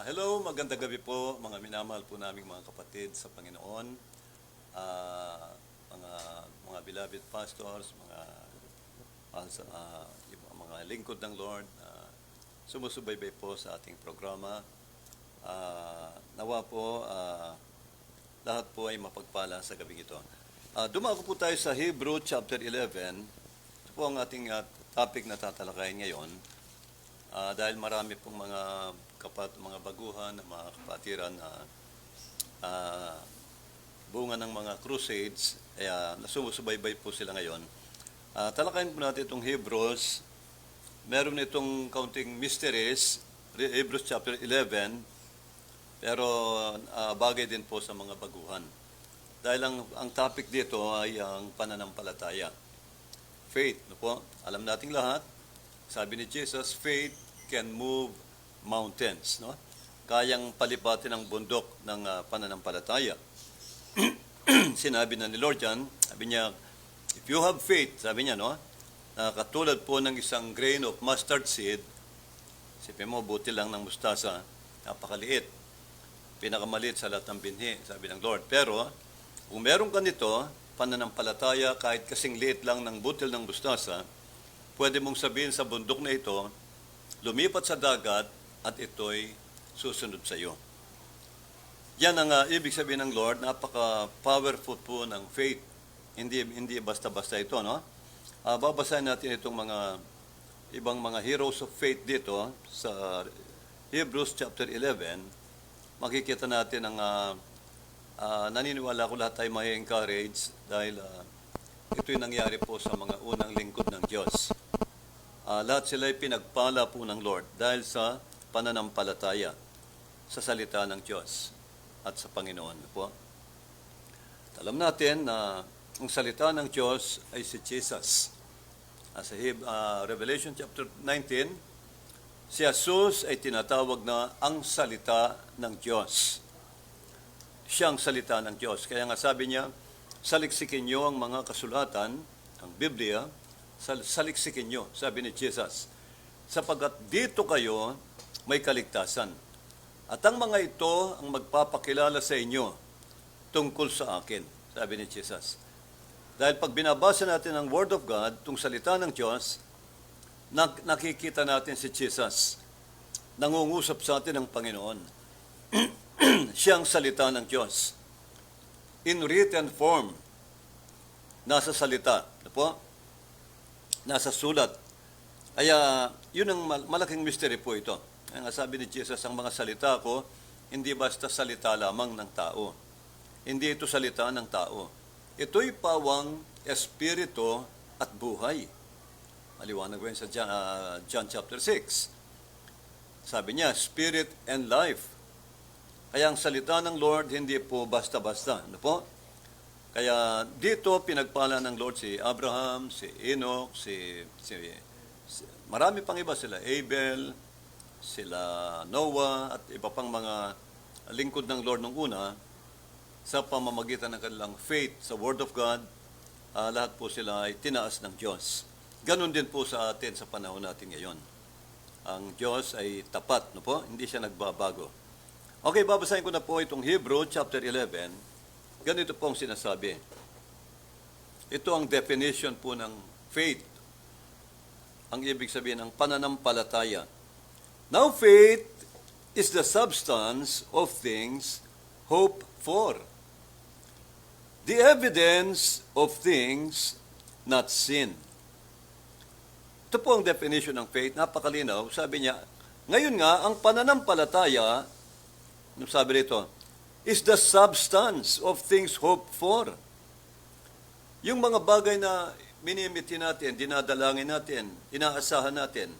Hello, magandang gabi po mga minamahal po naming mga kapatid sa Panginoon, Ah, mga beloved pastors, mga lingkod ng Lord, sumusubaybay po sa ating programa. Nawa po lahat po ay mapagpala sa gabing ito. Dumako po tayo sa Hebrew chapter 11. Ito po ang ating topic na tatalakayin ngayon. Dahil marami pong mga baguhan, mga kapatiran na bunga ng mga crusades, kaya nasumusubaybay po sila ngayon. Talakayin po natin itong Hebrews. Meron itong kaunting mysteries, Hebrews chapter 11, pero bagay din po sa mga baguhan. Dahil ang topic dito ay ang pananampalataya. Faith, no po? Alam nating lahat, sabi ni Jesus, faith can move mountains, no? Kayang palipatin ang bundok ng pananampalataya. Sinabi na ni Lord yan, sabi niya, if you have faith, sabi niya, no? Na katulad po ng isang grain of mustard seed, sipin mo, buti lang ng mustasa, napakaliit. Pinakamaliit sa lahat ng binhi, sabi ng Lord. Pero, kung meron ka nito, pananampalataya, kahit kasing liit lang ng butil ng mustasa, pwede mong sabihin sa bundok na ito, lumipat sa dagat at ito'y susunod sa iyo. Yan ang ibig sabihin ng Lord, napaka-powerful po ng faith. Hindi basta-basta ito, no? Babasahin natin itong ibang mga heroes of faith dito sa Hebrews chapter 11. Makikita natin ang naniniwala ko lahat tayo may encourage dahil ito'y nangyari po sa mga unang lingkod ng Diyos. Lahat sila ay pinagpala po ng Lord dahil sa pananampalataya sa salita ng Diyos at sa Panginoon po. Alam natin na ang salita ng Diyos ay si Jesus. Sa Revelation chapter 19, si Jesus ay tinatawag na ang salita ng Diyos. Siya ang salita ng Diyos. Kaya nga sabi niya, saliksikin niyo ang mga kasulatan, ang Biblia, saliksikin nyo, sabi ni Jesus, sapagkat dito kayo may kaligtasan. At ang mga ito ang magpapakilala sa inyo tungkol sa akin, sabi ni Jesus. Dahil pag binabasa natin ang Word of God, itong salita ng Diyos, nakikita natin si Jesus. Nangungusap sa atin ang Panginoon. Siya ang salita ng Diyos. In written form, nasa salita. Ano po? Nasa sulat. Kaya, yun ang malaking mystery po ito. Kaya nga sabi ni Jesus, ang mga salita ko, hindi basta salita lamang ng tao. Hindi ito salita ng tao. Ito'y pawang espiritu at buhay. Maliwanag ko yun sa John chapter 6. Sabi niya, spirit and life. Kaya ang salita ng Lord, hindi po basta-basta. Ano po? Kaya dito pinagpala ng Lord si Abraham, si Enoch, marami pang iba, sila Abel, sila Noah, at iba pang mga lingkod ng Lord nung una, sa pamamagitan ng kanilang faith sa Word of God, lahat po sila ay tinaas ng Diyos. Ganon din po sa atin sa panahon natin ngayon. Ang Diyos ay tapat, no po? Hindi siya nagbabago. Okay, babasahin ko na po itong Hebrew chapter 11. Ganito po ang sinasabi. Ito ang definition po ng faith. Ang ibig sabihin ng pananampalataya. Now faith is the substance of things hoped for. The evidence of things not seen. Ito po ang definition ng faith. Napakalinaw. Sabi niya, ngayon nga, ang pananampalataya, anong sabi rito? Is the substance of things hoped for. Yung mga bagay na minimiti natin, dinadalangin natin, inaasahan natin,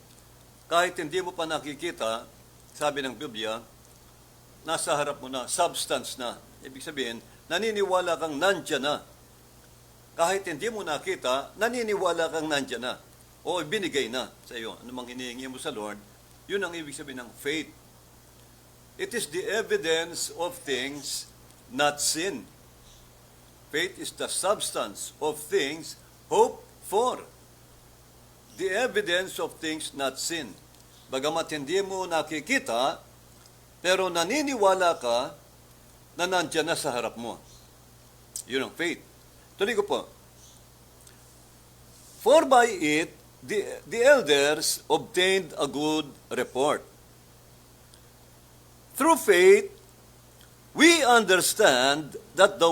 kahit hindi mo pa nakikita, sabi ng Biblia, nasa harap mo na, substance na. Ibig sabihin, naniniwala kang nandyan na. Kahit hindi mo nakita, naniniwala kang nandyan na. O binigay na sa iyo. Ano mang hinihingi mo sa Lord, yun ang ibig sabihin ng faith. It is the evidence of things not seen. Faith is the substance of things hoped for. The evidence of things not seen. Bagamat hindi mo nakikita, pero naniniwala ka na nandyan na sa harap mo. Yun ang faith. Tuloy ko po. For by it, the elders obtained a good report. Through faith, we understand that the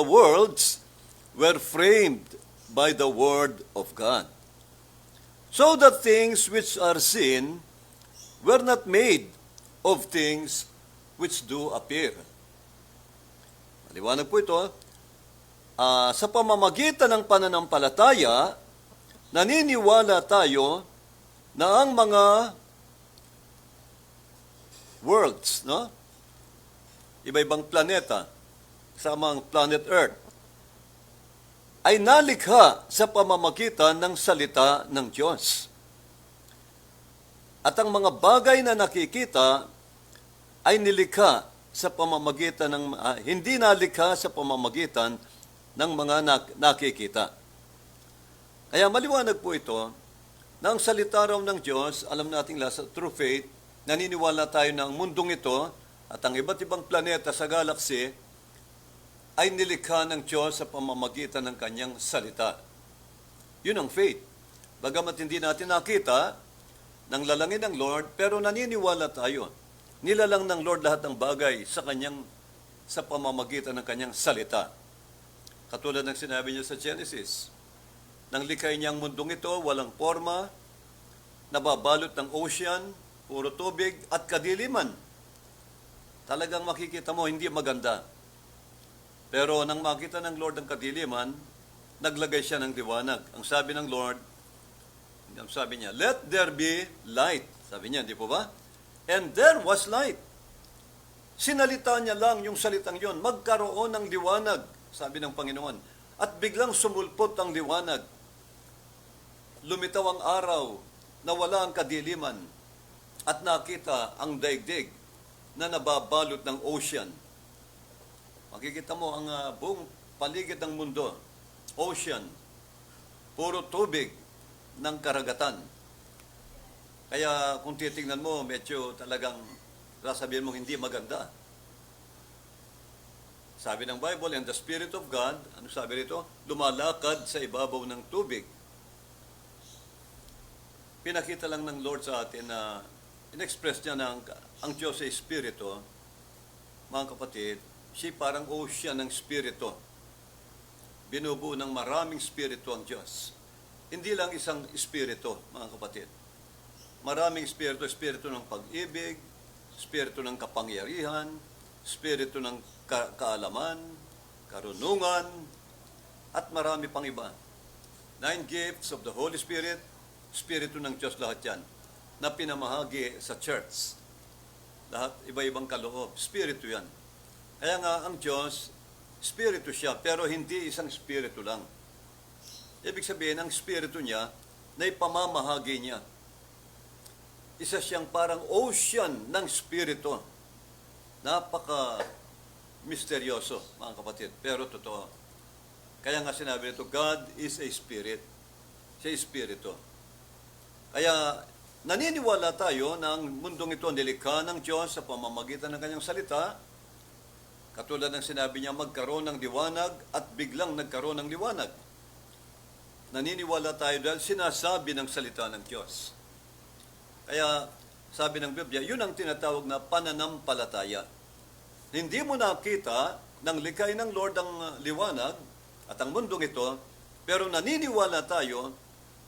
worlds were framed by the word of God. So that things which are seen were not made of things which do appear. Maliwanag po ito. Sa pamamagitan ng pananampalataya, naniniwala tayo na ang mga worlds, no? Iba-ibang planeta, sama ang planet Earth, ay nalikha sa pamamagitan ng salita ng Diyos. At ang mga bagay na nakikita ay nilikha sa pamamagitan ng hindi nalikha sa pamamagitan ng mga nakikita. Kaya maliwanag po ito na ang salita raw ng Diyos, alam nating lahat, through faith, naniniwala tayo na ang mundong ito at ang iba't ibang planeta sa galaxy ay nilikha ng Diyos sa pamamagitan ng kanyang salita. Yun ang faith. Bagamat hindi natin nakita ng lalangin ng Lord, pero naniniwala tayo. Nilalang ng Lord lahat ng bagay sa pamamagitan ng kanyang salita. Katulad ng sinabi niya sa Genesis, nang likhay niya ang mundong ito, walang forma, nababalot ng ocean, puro tubig at kadiliman. Talagang makikita mo, hindi maganda. Pero nang makita ng Lord ang kadiliman, naglagay siya ng liwanag. Ang sabi ng Lord, sabi niya, let there be light. Sabi niya, hindi po ba? And there was light. Sinalita niya lang yung salitang yon, magkaroon ng liwanag, sabi ng Panginoon. At biglang sumulpot ang liwanag. Lumitaw ang araw, nawala ang kadiliman, at nakita ang daigdig na nababalot ng ocean. Makikita mo ang buong paligid ng mundo, ocean, puro tubig ng karagatan. Kaya kung titingnan mo, medyo talagang sasabihin mo hindi maganda. Sabi ng Bible, and the Spirit of God, ano sabi rito? Lumalakad sa ibabaw ng tubig. Pinakita lang ng Lord sa atin na in-express niya na ang Diyos ay Espiritu. Mga kapatid, siya parang ocean ng Espiritu. Binubuo ng maraming Espiritu ang Diyos. Hindi lang isang Espiritu, mga kapatid. Maraming Espiritu, Espiritu ng pag-ibig, Espiritu ng kapangyarihan, Espiritu ng kaalaman, karunungan, at marami pang iba. 9 gifts of the Holy Spirit, Espiritu ng Diyos lahat yan, na pinamahagi sa church. Lahat, iba-ibang kaloob. Espiritu yan. Kaya nga, ang Diyos, Espiritu siya, pero hindi isang Espiritu lang. Ibig sabihin, ang Espiritu niya, na ipamamahagi niya. Isa siyang parang ocean ng Espiritu. Napaka-misteryoso, mga kapatid, pero totoo. Kaya nga sinabi nito, God is a Spirit. Siya Espiritu. Kaya, naniniwala tayo na ang mundong ito nilikha ng Diyos sa pamamagitan ng kanyang salita. Katulad ng sinabi niya, magkaroon ng liwanag at biglang nagkaroon ng liwanag. Naniniwala tayo dahil sinasabi ng salita ng Diyos. Kaya, sabi ng Biblia, yun ang tinatawag na pananampalataya. Hindi mo nakita ng likhay ng Lord ang liwanag at ang mundong ito, pero naniniwala tayo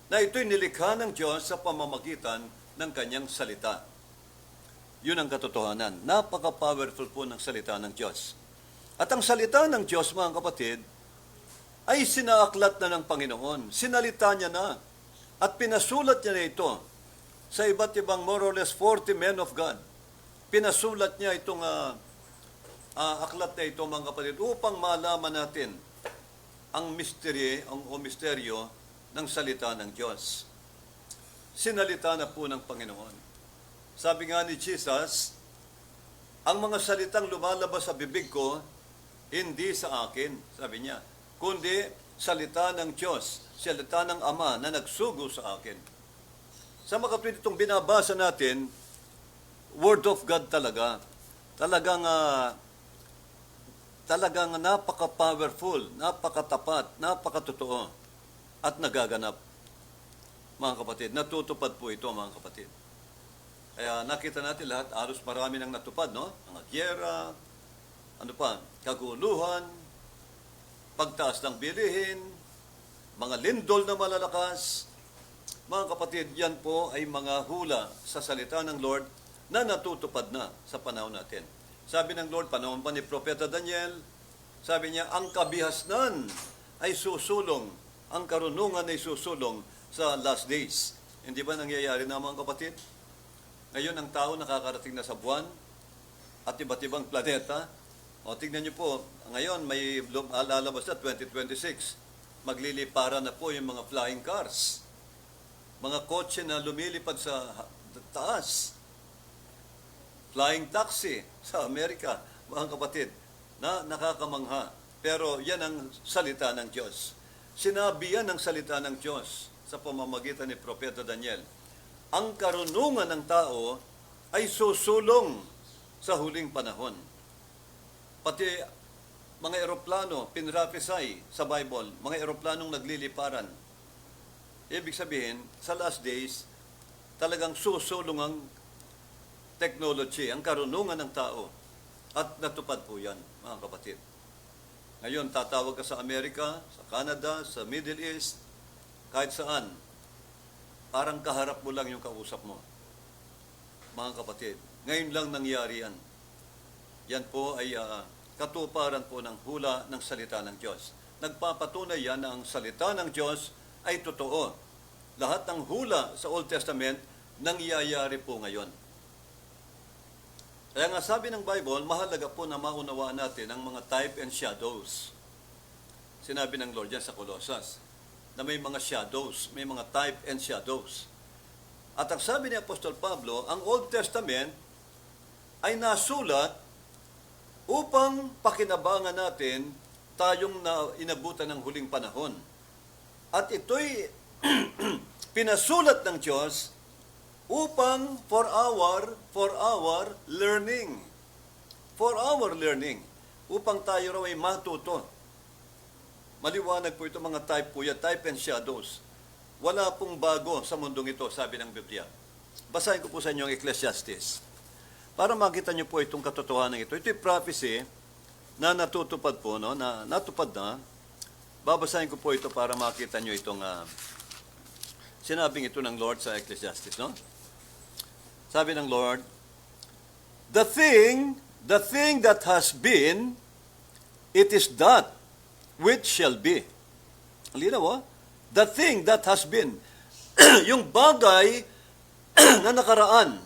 na ito'y nilikha ng Diyos sa pamamagitan ng kanyang salita. Yun ang katotohanan. Napaka-powerful po ng salita ng Diyos. At ang salita ng Diyos, mga kapatid, ay sinaaklat na ng Panginoon. Sinalita niya na. At pinasulat niya na ito sa iba't ibang more or less 40 men of God. Pinasulat niya itong aklat na ito, mga kapatid, upang malaman natin ang misteryo ng salita ng Diyos. Sinalita na po ng Panginoon. Sabi nga ni Jesus, ang mga salitang lumalabas sa bibig ko, hindi sa akin, sabi niya, kundi salita ng Diyos, salita ng Ama na nagsugo sa akin. Sa mga kapatid, itong binabasa natin, Word of God talaga. Talagang talagang napaka-powerful, napakatapat, napakatotoo at nagaganap. Mga kapatid, natutupad po ito mga kapatid. Kaya nakita natin lahat, halos marami nang natupad, no? Mga gyera, ano pa, kaguluhan, pagtaas ng bilihin, mga lindol na malalakas. Mga kapatid, yan po ay mga hula sa salita ng Lord na natutupad na sa panahon natin. Sabi ng Lord, panahon pa ni Propeta Daniel, sabi niya, ang kabihasnan ay susulong, ang karunungan ay susulong sa last days. Hindi ba nangyayari na mga kapatid? Ngayon ang tao nakakarating na sa buwan at iba't ibang planeta. O tignan niyo po, ngayon may lalabas na 2026. Magliliparan na po yung mga flying cars. Mga kotse na lumilipad sa taas. Flying taxi sa Amerika, mga kapatid, na nakakamangha. Pero yan ang salita ng Diyos. Sinabi yan ang salita ng Diyos sa pamamagitan ni Propeta Daniel. Ang karunungan ng tao ay susulong sa huling panahon. Pati mga eroplano, pinrapisay sa Bible, mga eroplanong nagliliparan. Ibig sabihin, sa last days, talagang susulong ang technology, ang karunungan ng tao. At natupad po yan, mga kapatid. Ngayon, tatawag ka sa Amerika, sa Canada, sa Middle East, kahit saan, parang kaharap mo lang yung kausap mo. Mga kapatid, ngayon lang nangyari yan. Yan po ay katuparan po ng hula ng salita ng Diyos. Nagpapatunay yan na ang salita ng Diyos ay totoo. Lahat ng hula sa Old Testament nangyayari po ngayon. Kaya nga sabi ng Bible, mahalaga po na maunawaan natin ang mga type and shadows. Sinabi ng Lord yan sa Colossus, na may mga shadows, may mga type and shadows. At ang sabi ni Apostol Pablo, ang Old Testament ay nasulat upang pakinabangan natin tayong inabutan ng huling panahon. At ito'y pinasulat ng Diyos upang for our learning. For our learning. Upang tayo raw ay matuto. Maliwanag po ito mga type po yan, type and shadows. Wala pong bago sa mundong ito, sabi ng Biblia. Basahin ko po sa inyo ang Ecclesiastes. Para makita niyo po itong katotohanan ito. Ito'y prophecy na natutupad po, no? Na natupad na. Babasahin ko po ito para makita niyo itong sinabing ito ng Lord sa Ecclesiastes, no? Sabi ng Lord, the thing that has been, it is that which shall be. Alinaw, oh? The thing that has been. Yung bagay na nakaraan,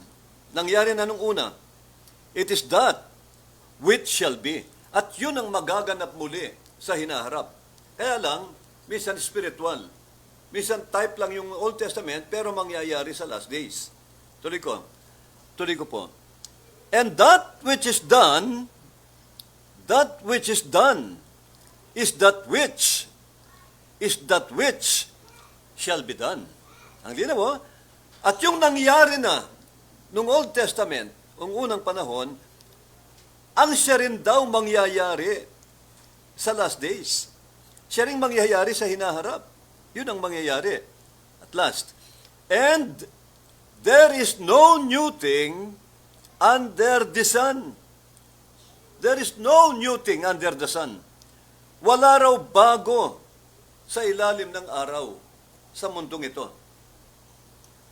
nangyari na nung una, it is that which shall be. At yun ang magaganap muli sa hinaharap. Kaya lang, minsan spiritual. Minsan type lang yung Old Testament, pero mangyayari sa last days. Tuloy ko po. And that which is done is that which shall be done. Ang linaw mo, at yung nangyari na nung Old Testament, ang unang panahon, ang siya rin daw mangyayari sa last days. Siya rin mangyayari sa hinaharap. Yun ang mangyayari. At last, and there is no new thing under the sun. There is no new thing under the sun. Wala raw bago sa ilalim ng araw sa mundong ito.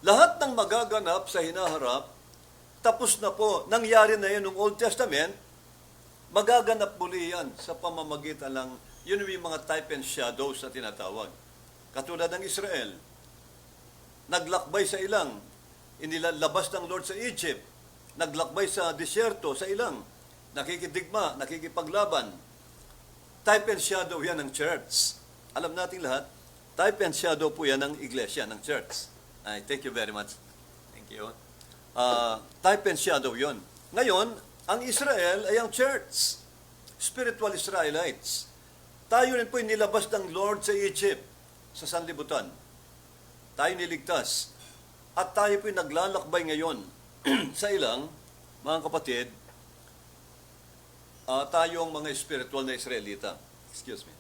Lahat ng magaganap sa hinaharap, tapos na po. Nangyari na yun ng Old Testament, magaganap muli yan sa pamamagitan ng, yun yung mga type and shadows na tinatawag. Katulad ng Israel, naglakbay sa ilang, inilalabas ng Lord sa Egypt, naglakbay sa disyerto sa ilang, nakikidigma, nakikipaglaban. Type and shadow yan ng church. Alam natin lahat, type and shadow po yan ng iglesia, ng church. Ay, thank you very much. Thank you. Type and shadow yon. Ngayon, ang Israel ay ang church. Spiritual Israelites. Tayo rin po nilabas ng Lord sa Egypt, sa sanlibutan. Tayo niligtas. At tayo po naglalakbay ngayon sa ilang Mga kapatid, tayong mga spiritual na Israelita. Excuse me.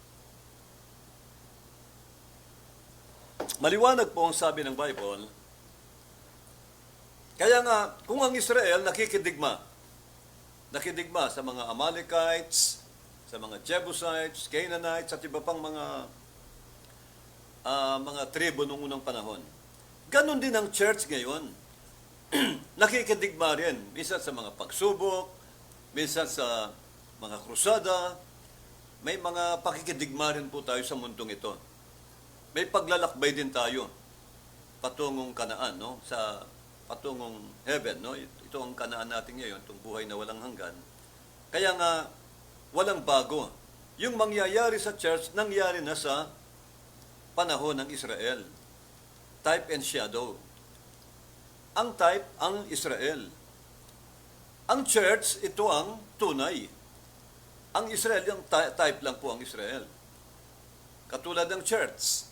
Maliwanag po ang sabi ng Bible. Kaya nga, kung ang Israel nakikidigma sa mga Amalekites, sa mga Jebusites, Canaanites, at iba pang mga tribo noong unang panahon. Ganon din ang church ngayon. Nakikidigma rin. Minsan sa mga pagsubok, minsan sa mga krusada, may mga pakikidigma rin po tayo sa mundong ito. May paglalakbay din tayo patungong Kanaan, no? Sa patungong heaven, no? Ito ang Kanaan natin ngayon, itong buhay na walang hanggan. Kaya nga, walang bago. Yung mangyayari sa church, nangyari na sa panahon ng Israel. Type and shadow. Ang type, ang Israel. Ang church, ito ang tunay. Ang Israel, yung type lang po ang Israel. Katulad ng church.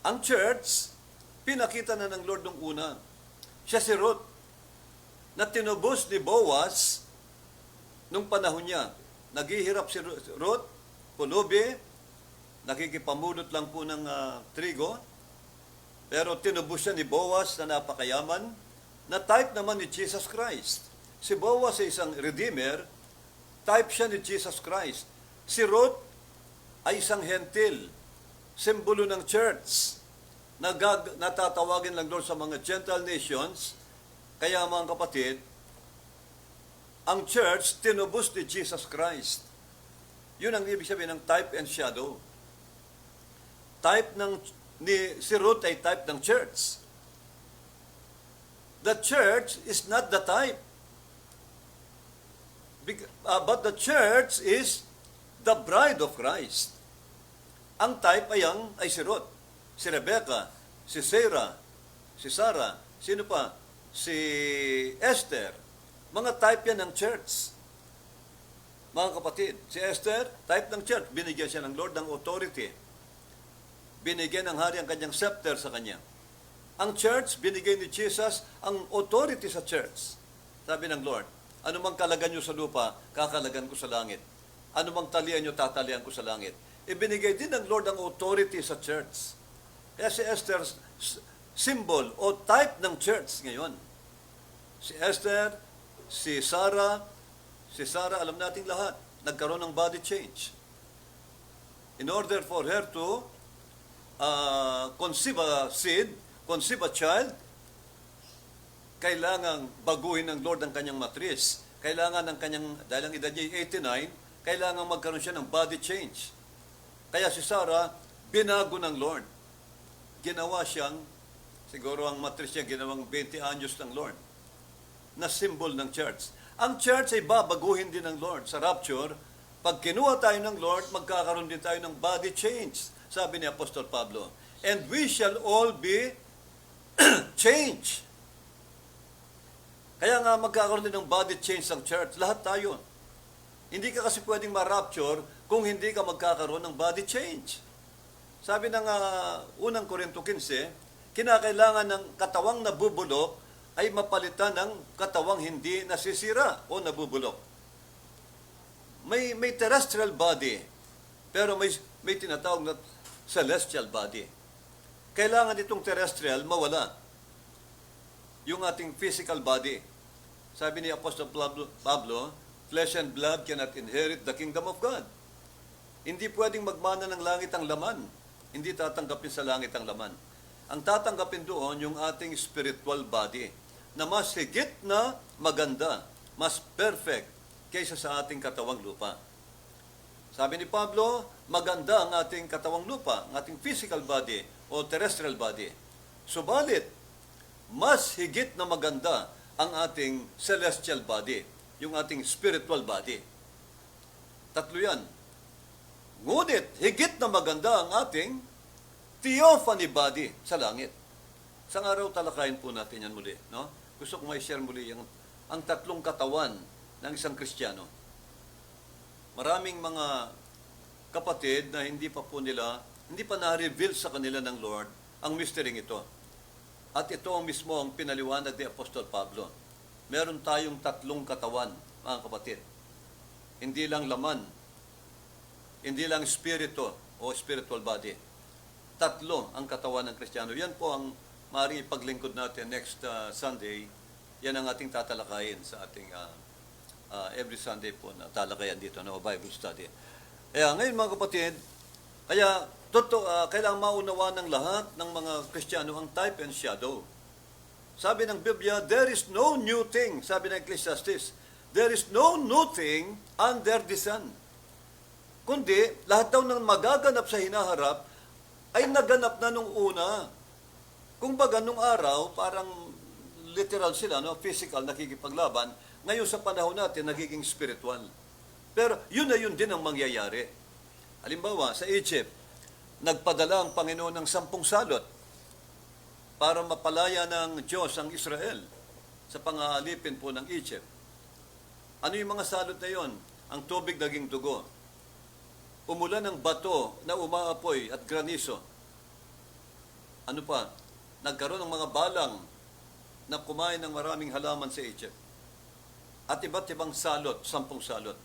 Ang church, pinakita na ng Lord nung una. Siya si Ruth, na tinubos ni Boaz nung panahon niya. Naghihirap si Ruth, pulubi, nakikipamulot lang po ng trigo, pero tinubos siya ni Boaz na napakayaman, na type naman ni Jesus Christ. Si Boaz ay isang redeemer, type siya ni Jesus Christ. Si Ruth ay isang hentil, simbolo ng church, natatawagin lang doon sa mga Gentile nations. Kaya mga kapatid, ang church tinubos ni Jesus Christ. Yun ang ibig sabihin ng type and shadow. Si Ruth ay type ng church. The church is not the type. But the church is the bride of Christ. Ang type ay si Ruth, si Rebecca, si Sarah, sino pa? Si Esther. Mga type yan ng church. Mga kapatid, si Esther, type ng church. Binigyan siya ng Lord ng authority. Binigyan ng hari ang kanyang scepter sa kanya. Ang church, binigay ni Jesus ang authority sa church. Sabi ng Lord, anumang kalagan nyo sa lupa, kakalagan ko sa langit. Anumang talian nyo, tatalian ko sa langit. Ibinigay din ng Lord ang authority sa church. Kaya si Esther, symbol o type ng church ngayon. Si Esther, si Sarah, alam nating lahat, nagkaroon ng body change. In order for her to conceive a seed, conceive a child, kailangang baguhin ng Lord ang kanyang matris. Kailangan ng kanyang, dahil ang edad niya ay 89, kailangan magkaroon siya ng body change. Kaya si Sarah, binago ng Lord. Ginawa siyang, siguro ang matris niya, ginawang 20 anyos ng Lord, na symbol ng church. Ang church ay babaguhin din ng Lord. Sa rapture, pag kinuha tayo ng Lord, magkakaroon din tayo ng body change, sabi ni Apostol Pablo. And we shall all be changed. Kaya nga magkakaroon din ng body change ng church. Lahat tayo. Hindi ka kasi pwedeng ma-rapture kung hindi ka magkakaroon ng body change. Sabi ng unang Korinto 15, kinakailangan ng katawang nabubulok ay mapalitan ng katawang hindi nasisira o nabubulok. May terrestrial body, pero may tinatawag na celestial body. Kailangan itong terrestrial mawala. Yung ating physical body. Sabi ni Apostol Pablo, flesh and blood cannot inherit the kingdom of God. Hindi pwedeng magmana ng langit ang laman. Hindi tatanggapin sa langit ang laman. Ang tatanggapin doon yung ating spiritual body na mas higit na maganda, mas perfect kaysa sa ating katawang lupa. Sabi ni Pablo, maganda ang ating katawang lupa, ang ating physical body o terrestrial body. Subalit, mas higit na maganda ang ating celestial body, yung ating spiritual body. Tatlo yan. Ngunit, higit na maganda ang ating theophany body sa langit. Sa araw talakayin po natin yan muli. No? Gusto ko may share muli ang tatlong katawan ng isang Kristiyano. Maraming mga kapatid na hindi pa na-reveal sa kanila ng Lord ang mystery ito. At ito ang mismo ang pinaliwanag ni Apostol Pablo. meron tayong tatlong katawan, mga kapatid. Hindi lang laman, hindi lang spirito o spiritual body. Tatlo ang katawan ng Kristiyano. Yan po ang maaaring ipaglingkod natin next Sunday. Yan ang ating tatalakayin sa ating every Sunday po na talakayan dito, no, Bible study. Kaya ngayon mga kapatid, kailangang maunawa ng lahat ng mga Kristiyano ang type and shadow. Sabi ng Biblia, there is no new thing. Sabi ng Ecclesiastes, there is no new thing under the sun. Kundi, lahat daw ng magaganap sa hinaharap ay naganap na nung una. Kung baga, nung araw, parang literal sila, no? Physical, nakikipaglaban. Ngayon sa panahon natin, nagiging spiritual. Pero yun na yun din ang mangyayari. Halimbawa, sa Egypt, nagpadala ang Panginoon ng 10 salot para mapalaya ng Diyos ang Israel sa pangaalipin po ng Egypt. Ano yung mga salot na yon? Ang tubig naging dugo. Umulan ng bato na umaapoy at graniso. Ano pa? Nagkaroon ng mga balang na kumain ng maraming halaman sa Egypt. At iba't ibang salot, 10 salot.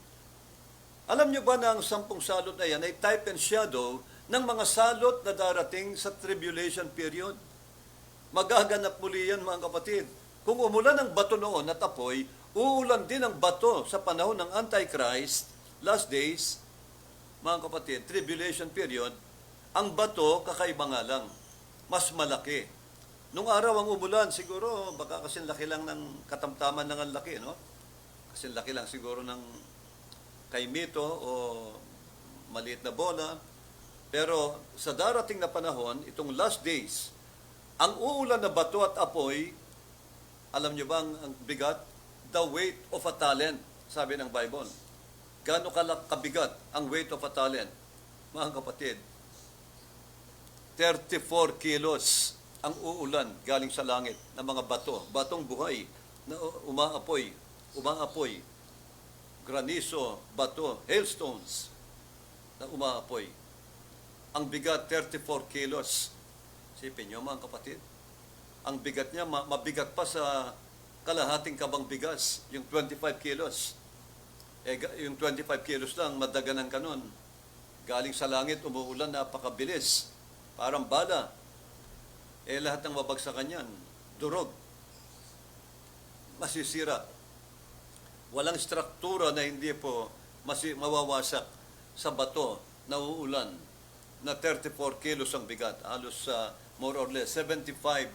Alam niyo ba na ang 10 salot na yan ay type and shadow ng mga salot na darating sa tribulation period? Magaganap muli yan, mga kapatid. Kung umulan ng bato noon at apoy, uulan din ang bato sa panahon ng Antichrist, last days, mga kapatid, tribulation period, ang bato kakaiba nga lang, mas malaki. Nung araw ang umulan, siguro, baka kasing laki lang ng katamtaman ng ang laki, no? Kasing laki lang siguro ng kaimito o maliit na bola. Pero sa darating na panahon, itong last days, ang uulan na bato at apoy, alam nyo ba ang bigat? The weight of a talent, sabi ng Bible. Gaano kabigat ang weight of a talent? Mga kapatid, 34 kilos ang uulan galing sa langit ng mga bato, batong buhay na umaapoy, granizo, bato, hailstones na umaapoy. Ang bigat, 34 kilos. Sipin nyo mga kapatid, ang bigat niya, mabigat pa sa kalahating kabang bigas, yung 25 kilos. Yung 25 kilos lang, madaganan ka nun. Galing sa langit, umuulan, napakabilis. Parang bala. Lahat ng mabagsakan yan, durog. Masisira. Walang struktura na hindi po mawawasak sa bato na uulan na 34 kilos ang bigat. Halos more or less 75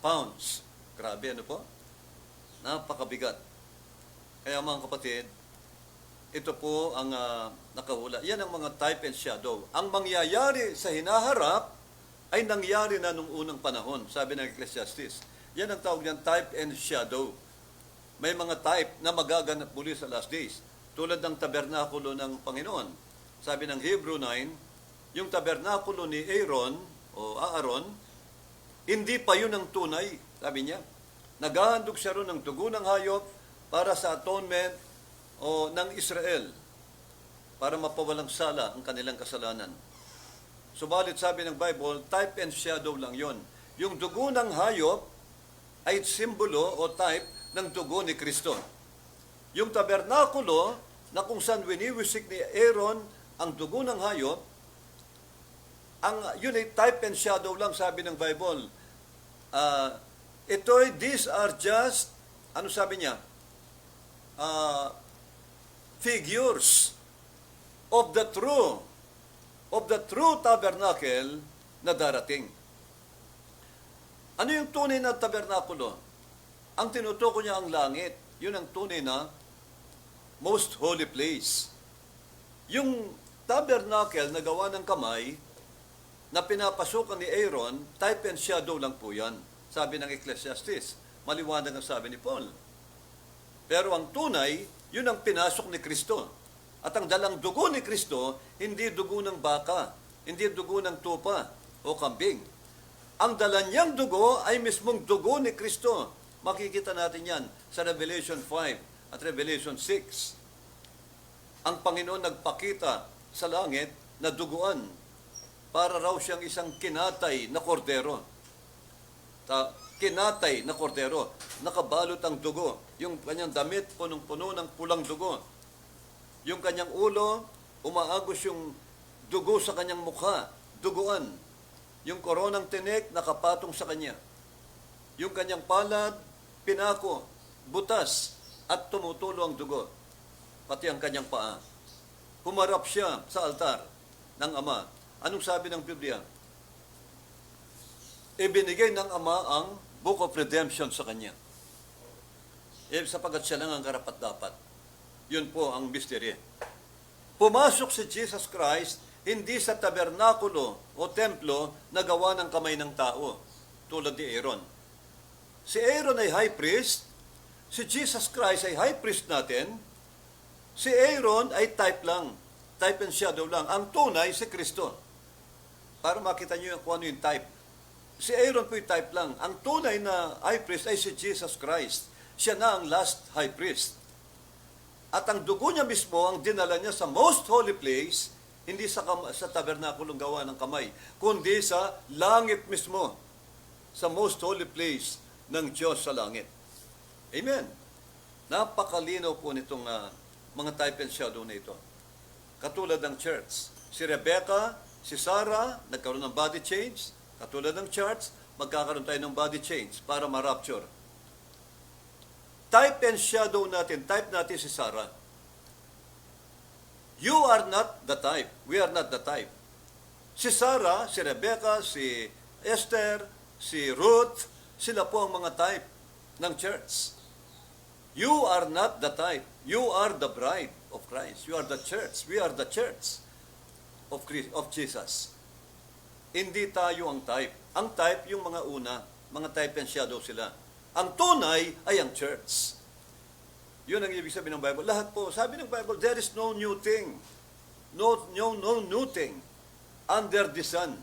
pounds. Grabe, ano po? Napakabigat. Kaya mga kapatid, ito po ang nakahula. Yan ang mga type and shadow. Ang mangyayari sa hinaharap ay nangyari na nung unang panahon, sabi ng Ecclesiastes. Yan ang tawag niyan, type and shadow. May mga type na magaganap muli sa last days. Tulad ng tabernakulo ng Panginoon. Sabi ng Hebrew 9, yung tabernakulo ni Aaron, hindi pa yun ang tunay, sabi niya. Naghahandog siya ron ng dugo ng hayop para sa atonement ng Israel, para mapawalang sala ang kanilang kasalanan. Subalit sabi ng Bible, type and shadow lang yon. Yung dugo ng hayop ay simbolo o type ng dugo ni Kristo. Yung tabernakulo na kung saan winiwisik ni Aaron ang dugo ng hayop, yun ay type and shadow lang, sabi ng Bible. These are just, ano sabi niya? Figures of the true tabernacle na darating. Ano yung tunay na tabernakulo? Ang tinutukoy niya ang langit. Yun ang tunay na most holy place. Yung tabernacle na gawa ng kamay, na pinapasukan ni Aaron, type and shadow lang po yan. Sabi ng Ecclesiastes. Maliwanag ang sabi ni Paul. Pero ang tunay, yun ang pinasok ni Kristo. At ang dalang dugo ni Kristo, hindi dugo ng baka, hindi dugo ng tupa o kambing. Ang dala niyang dugo ay mismong dugo ni Kristo. Makikita natin yan sa Revelation 5 at Revelation 6. Ang Panginoon nagpakita sa langit na duguan para raw siyang isang kinatay na kordero. kinatay na kordero. Nakabalot ang dugo. Yung kanyang damit, punong-puno ng pulang dugo. Yung kanyang ulo, umaagos yung dugo sa kanyang mukha. Duguan. Yung koronang tinik, nakapatong sa kanya. Yung kanyang palad, pinako, butas, at tumutulo ang dugo. Pati ang kanyang paa. Humarap siya sa altar ng Ama. Anong sabi ng Biblia? Ibinigay ng Ama ang Book of Redemption sa kanya. Sapagat siya lang ang karapat-dapat. Yun po ang mystery. Pumasok si Jesus Christ hindi sa tabernakulo o templo na gawa ng kamay ng tao, tulad ni Aaron. Si Aaron ay high priest, si Jesus Christ ay high priest natin, si Aaron ay type lang, type and shadow lang. Ang tunay si Kristo. Para makita niyo kung ano yung type. Si Aaron po yung type lang. Ang tunay na high priest ay si Jesus Christ. Siya na ang last high priest. At ang dugo niya mismo ang dinala niya sa most holy place, hindi sa tabernakulong gawa ng kamay, kundi sa langit mismo, sa most holy place ng Diyos sa langit. Amen. Napakalinaw po nitong mga type and shadow na ito. Katulad ng church. Si Rebecca, si Sarah, nagkaroon ng body change. Katulad ng church, magkakaroon tayo ng body change para ma-rapture. Type and shadow natin, type natin si Sarah. You are not the type. We are not the type. Si Sarah, si Rebecca, si Esther, si Ruth, sila po ang mga type ng church. You are not the type. You are the bride of Christ. You are the church. We are the church of Jesus. Hindi tayo ang type. Ang type yung mga una, mga type and shadow sila. Ang tunay ay ang church. Yun ang ibig sabihin ng Bible. Lahat po, sabi ng Bible, there is no new thing. No new thing under the sun.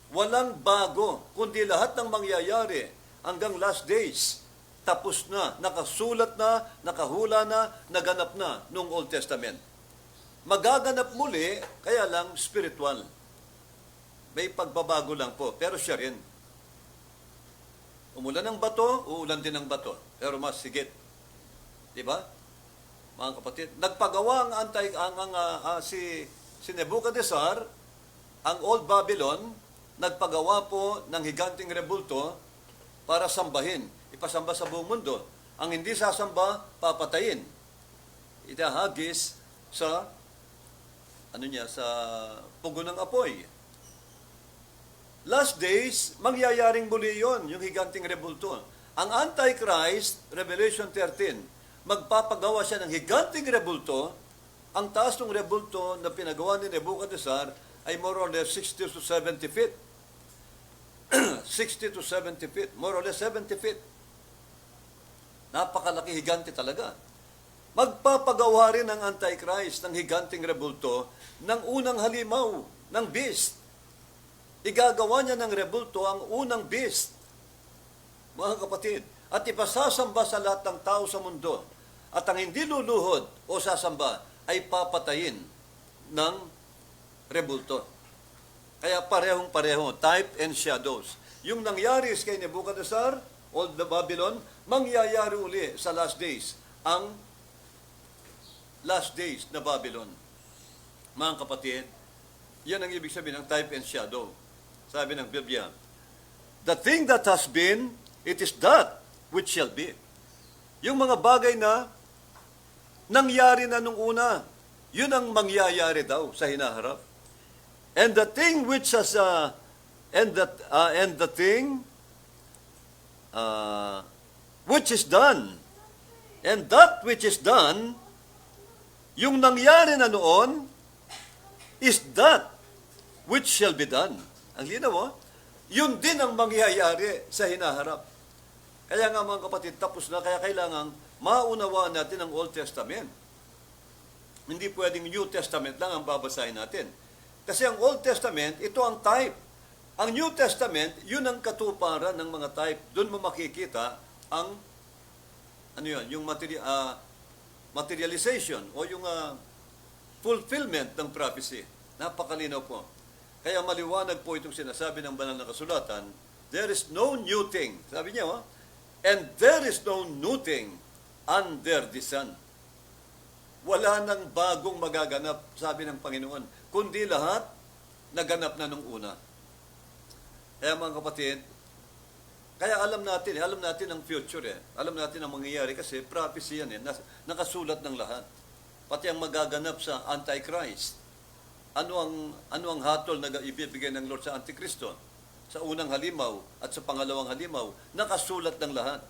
Walang bago, kundi lahat ng mangyayari hanggang last days. Tapos na, nakasulat na, nakahula na, naganap na noong Old Testament. Magaganap muli, kaya lang spiritual. May pagbabago lang po, pero siya rin. Umulan ng bato, uulan din ng bato, pero mas sigit. Di ba? Mga kapatid, nagpagawa si Nebuchadnezzar, ang Old Babylon, nagpagawa po ng higanting rebulto para sambahin, ipasamba sa buong mundo. Ang hindi sasamba, papatayin. Itahagis sa sa pugo ng apoy. Last days, mangyayaring muli yon, yung higanting rebulto. Ang Antichrist, Revelation 13, magpapagawa siya ng higanting rebulto. Ang taas ng rebulto na pinagawa ni Nebuchadnezzar ay more or less 60 to 70 feet. 60 to 70 feet. More or less 70 feet. Napakalaki higante talaga. Magpapagawa rin ng Antichrist ng higanting rebulto ng unang halimaw ng beast. Igagawa niya ng rebulto ang unang beast. Mga kapatid, at ipasasamba sa lahat ng tao sa mundo. At ang hindi luluhod o sasamba ay papatayin ng rebulto. Kaya parehong-pareho, type and shadows. Yung nangyari kay Nebuchadnezzar, Old Babylon, mangyayari uli sa last days. Ang last days na Babylon. Mga kapatid, yan ang ibig sabihin ng type and shadow. Sabi ng Biblia, the thing that has been, it is that which shall be. Yung mga bagay na nangyari na nung una, yun ang mangyayari daw sa hinaharap. And the thing which has and the thing which is done, and that which is done, yung nangyari na noon is that which shall be done. Ang linaw mo, yun din ang mangyayari sa hinaharap. Kaya nga mga kapatid, tapos na, kaya kailangan maunawaan natin ang Old Testament. Hindi pwedeng New Testament lang ang babasahin natin. Kasi ang Old Testament, ito ang type. Ang New Testament, yun ang katuparan ng mga type. Doon mo makikita ang yung materialization o yung fulfillment ng prophecy. Napakalinaw po. Kaya maliwanag po itong sinasabi ng banal na kasulatan There is no new thing. Sabi niya, and there is no new thing under the sun. Wala nang bagong magaganap, sabi ng Panginoon, kundi lahat naganap na nung una. Kaya mga kapatid, kaya alam natin ang future eh. Alam natin ang mangyayari kasi prophecy yan eh. Nakasulat ng lahat. Pati ang magaganap sa Antichrist. Ano ang hatol na ibibigay ng Lord sa Antikristo? Sa unang halimaw at sa pangalawang halimaw, nakasulat ng lahat.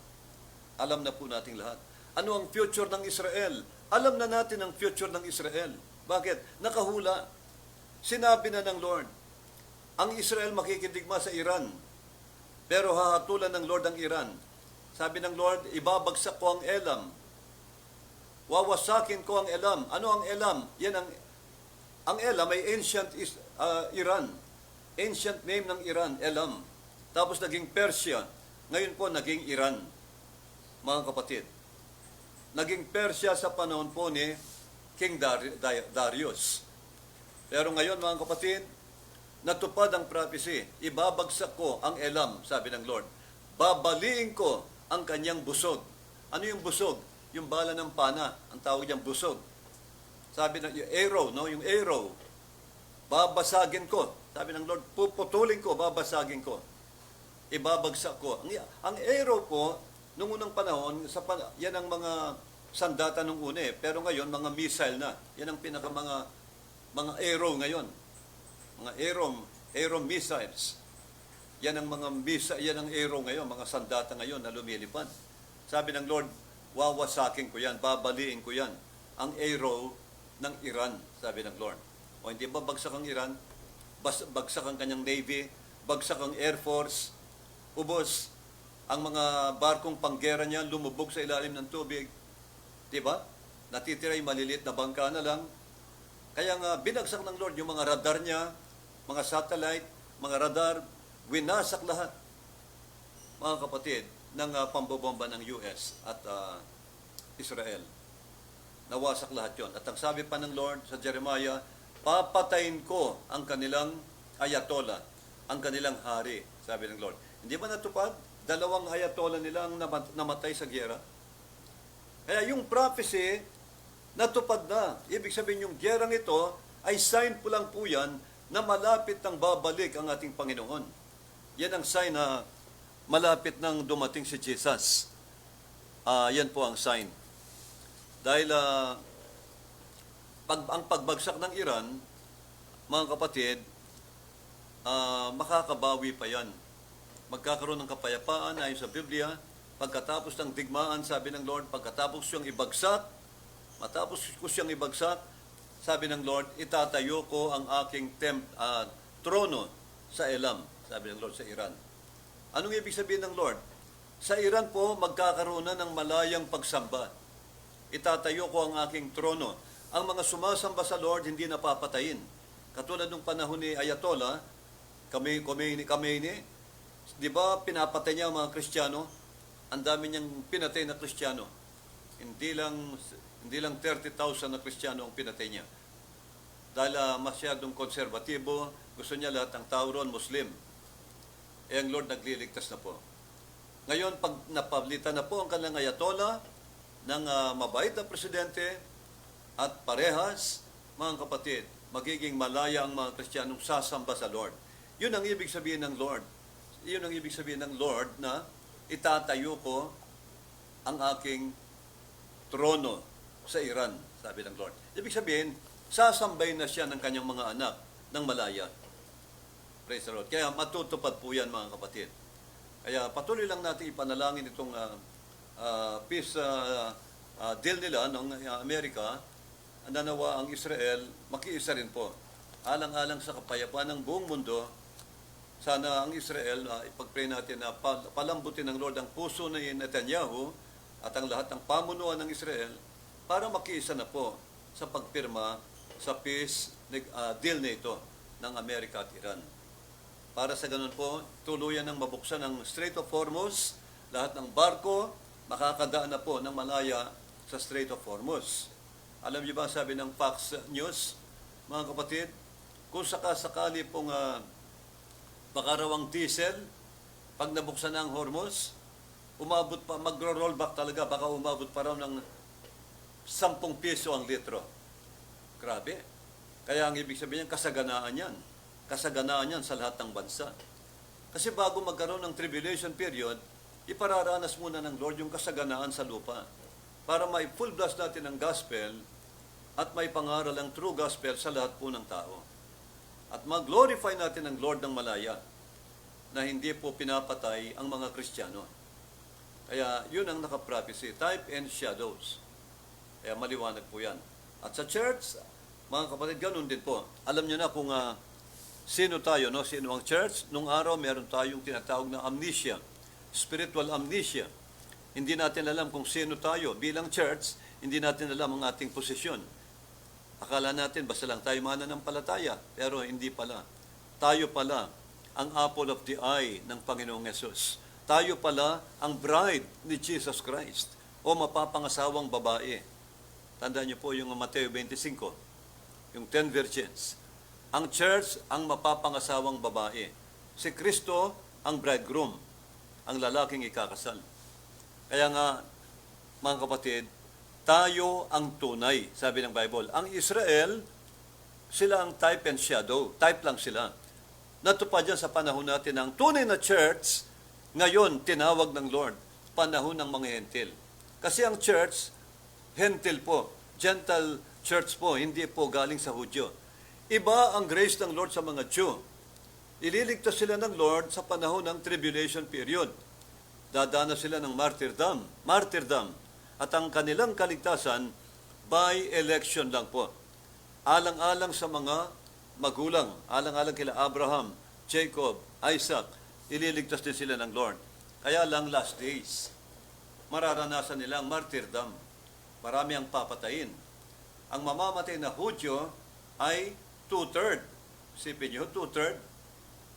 Alam na po nating lahat. Ano ang future ng Israel? Alam na natin ang future ng Israel. Bakit? Nakahula. Sinabi na ng Lord, ang Israel makikidigma sa Iran. Pero hahatulan ng Lord ang Iran. Sabi ng Lord, ibabagsak ko ang Elam. Wawasakin ko ang Elam. Ano ang Elam? Yan ang Elam ay ancient Iran. Ancient name ng Iran, Elam. Tapos naging Persia. Ngayon po naging Iran. Mga kapatid. Naging Persia sa panahon po ni King Darius. Pero ngayon mga kapatid, natupad ang prophecy. Ibabagsak ko ang Elam, sabi ng Lord. Babaliin ko ang kanyang busog. Ano yung busog? Yung bala ng pana. Ang tawag niyang busog. Sabi ng yung arrow, no? Yung arrow. Babasagin ko. Sabi ng Lord, puputulin ko, babasagin ko. Ibabagsak ko. Ang arrow po, nung unang panahon, yan ang mga sandata nung una eh. Pero ngayon, mga missile na. Yan ang mga arrow ngayon. Mga arrow missiles. Yan ang arrow ngayon, mga sandata ngayon na lumilipad. Sabi ng Lord, wawasakin ko yan, babaliin ko yan. Ang arrow ng Iran, sabi ng Lord. O hindi ba bagsak ang Iran? Bagsak ang kanyang Navy, bagsak ang Air Force, ubos ang mga barkong panggera niya, lumubog sa ilalim ng tubig. Diba? Natitira yung maliliit na bangka na lang. Kaya nga, binagsak ng Lord yung mga radar niya, mga satellite, mga radar, winasak lahat, mga kapatid, ng pambobomba ng US at Israel. Nawasak lahat yon. At ang sabi pa ng Lord sa Jeremiah, papatayin ko ang kanilang ayatollah, ang kanilang hari, sabi ng Lord. Hindi ba natupad? 2 ayatollah nilang namatay sa giyera. Kaya yung prophecy, natupad na. Ibig sabihin yung giyerang ito ay sign po lang po yan na malapit nang babalik ang ating Panginoon. Yan ang sign na malapit nang dumating si Jesus. Yan po ang sign. Dahil ang pagbagsak ng Iran, mga kapatid, makakabawi pa yan. Magkakaroon ng kapayapaan ayon sa Biblia. Pagkatapos ng digmaan, sabi ng Lord, pagkatapos siyang ibagsak, matapos ko siyang ibagsak, sabi ng Lord, itatayo ko ang aking trono sa Elam, sabi ng Lord sa Iran. Anong ibig sabihin ng Lord? Sa Iran po, magkakaroon na ng malayang pagsamba. Itatayo ko ang aking trono. Ang mga sumasamba sa Lord, hindi napapatayin. Katulad ng panahon ni Ayatollah, Khomeini, di ba pinapatay niya ang mga Kristiyano? Ang dami niyang pinatay na Kristiyano. Hindi lang 30,000 na Kristiyano ang pinatay niya. Dahil masyadong konserbatibo, gusto niya lahat ng tao ron Muslim. Ang Lord nagliligtas na po. Ngayon, pag napabilitan na po ang kanilang ayatollah ng mabait na presidente at parehas, mga kapatid, magiging malaya ang mga Kristiyanong sasamba sa Lord. Yun ang ibig sabihin ng Lord. Yun ang ibig sabihin ng Lord na itatayo ko ang aking trono sa Iran, sabi ng Lord. Ibig sabihin, sasambay na siya ng kanyang mga anak ng malaya. Praise the Lord. Kaya matutupad po yan, mga kapatid. Kaya patuloy lang natin ipanalangin itong peace deal nila ng Amerika, na nawa ang Israel, makiisa rin po. Alang-alang sa kapayapaan ng buong mundo, sana ang Israel, ipag-pray natin na palambutin ng Lord ang puso ni Netanyahu at ang lahat ng pamunuan ng Israel para makiisa na po sa pagpirma sa peace deal na ito ng Amerika at Iran. Para sa ganun po, tuluyan ng mabuksan ang Strait of Hormuz, lahat ng barko makakadaan na po ng malaya sa Strait of Hormuz. Alam niyo ba sabi ng Fox News, mga kapatid, kung sakasakali pong makarawang diesel, Pag nabuksan na ang Hormuz, umabot pa, magro-rollback talaga, baka umabot pa raw ng 10 piso ang litro. Grabe. Kaya ang ibig sabihin, kasaganaan yan. Kasaganaan yan sa lahat ng bansa. Kasi bago magkaroon ng tribulation period, ipararanas muna ng Lord yung kasaganaan sa lupa para may full blast natin ang gospel at may pangaral ang true gospel sa lahat po ng tao. At mag-glorify natin ang Lord ng malaya na hindi po pinapatay ang mga Kristiyano. Kaya yun ang naka-prophecy, type and shadows. Kaya maliwanag po yan. At sa church, mga kapatid, ganun din po. Alam nyo na kung sino tayo, no? Sino ang church? Nung araw, meron tayong tinatawag na amnesia, spiritual amnesia. Hindi natin alam kung sino tayo. Bilang church, hindi natin alam ang ating posisyon. Akala natin, basta lang tayo mananampalataya. Pero hindi pala. Tayo pala ang apple of the eye ng Panginoong Yesus. Tayo pala ang bride ni Jesus Christ o mapapangasawang babae. Tandaan niyo po yung Mateo 25, yung 10 virgins. Ang church ang mapapangasawang babae. Si Kristo ang bridegroom, ang lalaking ikakasal. Kaya nga, mga kapatid, tayo ang tunay, sabi ng Bible. Ang Israel, sila ang type and shadow. Type lang sila. Natupad yan sa panahon natin ang tunay na church, ngayon, tinawag ng Lord, panahon ng mga hentil. Kasi ang church, hentil po, Gentile church po, hindi po galing sa Hudyo. Iba ang grace ng Lord sa mga Jew. Ililigtas sila ng Lord sa panahon ng tribulation period. Dadana sila ng martyrdom. At ang kanilang kaligtasan, by election lang po. Alang-alang sa mga magulang, alang-alang kila Abraham, Jacob, Isaac, ililigtas din sila ng Lord. Kaya lang last days, mararanasan nila ang martyrdom. Marami ang papatayin. Ang mamamatay na Hudyo ay 2/3. Sipin nyo, 2/3.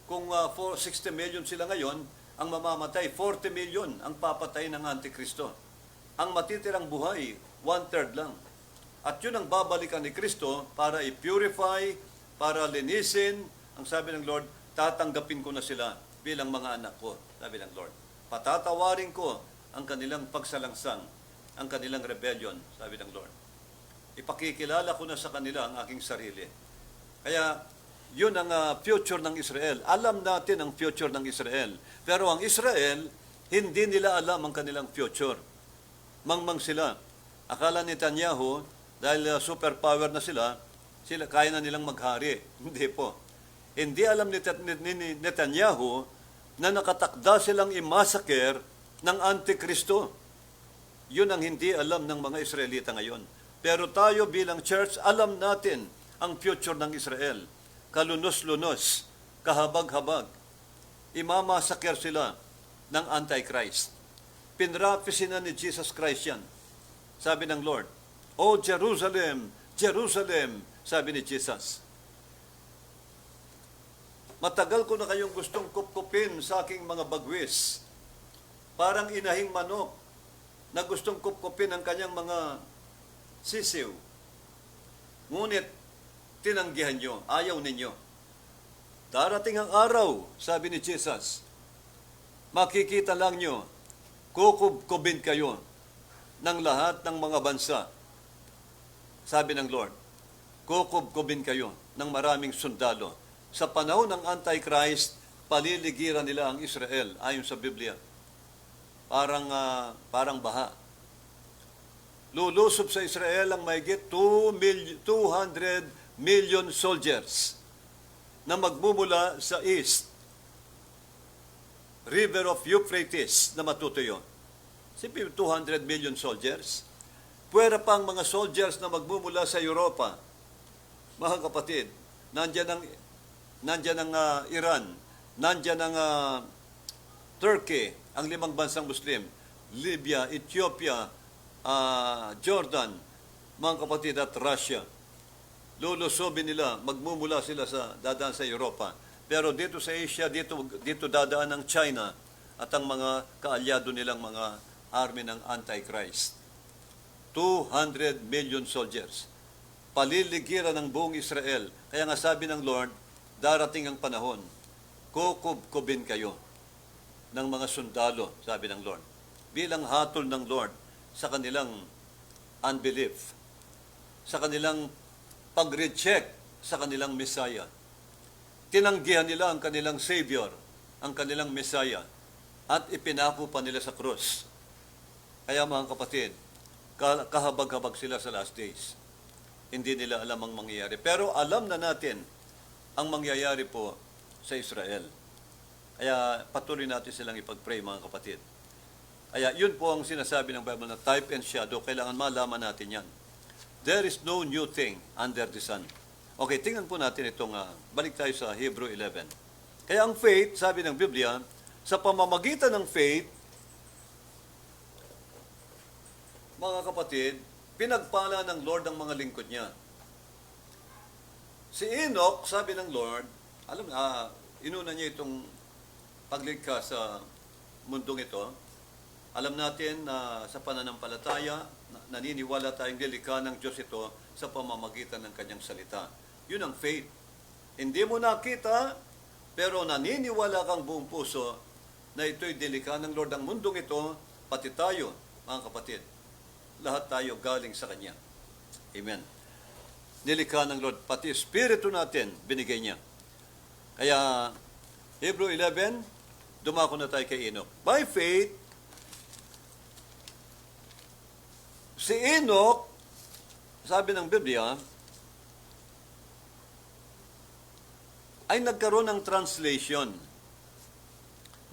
Kung 60 million sila ngayon, ang mamamatay, 40 million ang papatay ng Antikristo. Ang matitirang buhay, 1/3 lang. At yun ang babalikan ni Kristo para i-purify, para linisin. Ang sabi ng Lord, tatanggapin ko na sila bilang mga anak ko, sabi ng Lord. Patatawarin ko ang kanilang pagsalangsang, ang kanilang rebellion, sabi ng Lord. Ipakikilala ko na sa kanila ang aking sarili. Kaya, yun ang future ng Israel. Alam natin ang future ng Israel. Pero ang Israel, hindi nila alam ang kanilang future. Mangmang sila. Akala ni Netanyahu, dahil superpower na sila, kaya na nilang maghari. Hindi po. Hindi alam ni Netanyahu na nakatakda silang imassacre ng Antikristo. Yun ang hindi alam ng mga Israelita ngayon. Pero tayo bilang church, alam natin ang future ng Israel. Kalunos-lunos, kahabag-habag. Imamassacre sila ng Antichrist. Pinrapisi na ni Jesus Christ yan. Sabi ng Lord, "O Jerusalem, Jerusalem," sabi ni Jesus. "Matagal ko na kayong gustong kupkupin sa aking mga bagwis. Parang inahing manok na gustong kupkupin ang kanyang mga sisiw. Ngunit tinanggihan nyo, ayaw ninyo. Darating ang araw," sabi ni Jesus, "makikita lang nyo, kukubkubin kayo ng lahat ng mga bansa." Sabi ng Lord, kukubkubin kayo ng maraming sundalo. Sa panahon ng Antichrist, paliligiran nila ang Israel, ayon sa Biblia. Parang baha. Lulusob sa Israel ang mahigit 200 million soldiers na magmumula sa east, River of Euphrates na matutuyo. Siyempre, 200 million soldiers. Puwera pang mga soldiers na magmumula sa Europa. Mga kapatid, nandyan ang Iran, nandyan ang Turkey, ang 5 bansang Muslim, Libya, Ethiopia, Jordan, mga kapatid, at Russia. Lulusobin nila, magmumula sila dadaan sa Europa. Pero dito sa Asia, dito dadaan ang China at ang mga kaalyado nilang mga army ng Antichrist. 200 million soldiers. Paliligiran ng buong Israel. Kaya nga sabi ng Lord, darating ang panahon, kukubkubin kayo ng mga sundalo, sabi ng Lord. Bilang hatol ng Lord sa kanilang unbelief, sa kanilang pag-reject sa kanilang Messiah. Tinanggihan nila ang kanilang Savior, ang kanilang Messiah, at ipinako pa nila sa krus. Kaya mga kapatid, kahabag-habag sila sa last days. Hindi nila alam ang mangyayari. Pero alam na natin ang mangyayari po sa Israel. Kaya patuloy natin silang ipag-pray, mga kapatid. Kaya yun po ang sinasabi ng Bible na type and shadow. Kailangan malaman natin yan. There is no new thing under the sun. Okay, tingnan po natin itong, balik tayo sa Hebrew 11. Kaya ang faith, sabi ng Biblia, sa pamamagitan ng faith, mga kapatid, pinagpala ng Lord ang mga lingkod niya. Si Enoch, sabi ng Lord, alam na, inuna niya itong pagligtas sa mundong ito. Alam natin na sa pananampalataya, naniniwala tayong nilikha ng Diyos ito sa pamamagitan ng kanyang salita. Yun ang faith. Hindi mo nakita, pero naniniwala kang buong puso na ito'y nilikha ng Lord ang mundong ito, pati tayo, mga kapatid. Lahat tayo galing sa Kanya. Amen. Nilikha ng Lord, pati Espiritu natin, binigay niya. Kaya, Hebrew 11, dumako na tayo kay Enoch. By faith, si Enoch, sabi ng Biblia, ay nagkaroon ng translation.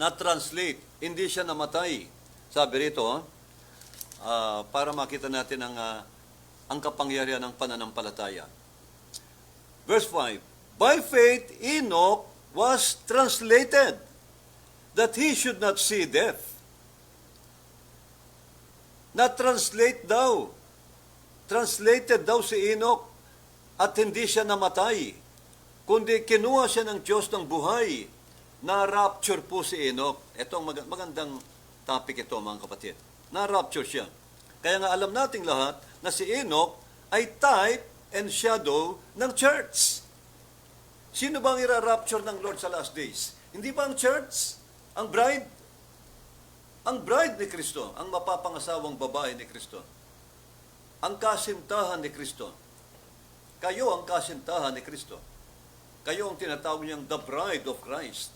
Na-translate, hindi siya namatay. Sabi rito, para makita natin ang kapangyarihan ng pananampalataya. Verse 5, by faith, Enoch was translated that he should not see death. Na-translate daw. Translated daw si Enoch at hindi siya namatay, kundi kinuha siya ng Diyos ng buhay. Na-rapture po si Enoch. Ito ang magandang topic ito, mga kapatid. Na-rapture siya. Kaya nga alam nating lahat na si Enoch ay type and shadow ng church. Sino bang ira-rapture ng Lord sa last days? Hindi ba ang church? Ang bride? Ang bride ni Kristo, ang mapapangasawang babae ni Kristo. Ang kasintahan ni Kristo. Kayo ang kasintahan ni Kristo. Kayo ang tinatawag niyang the bride of Christ.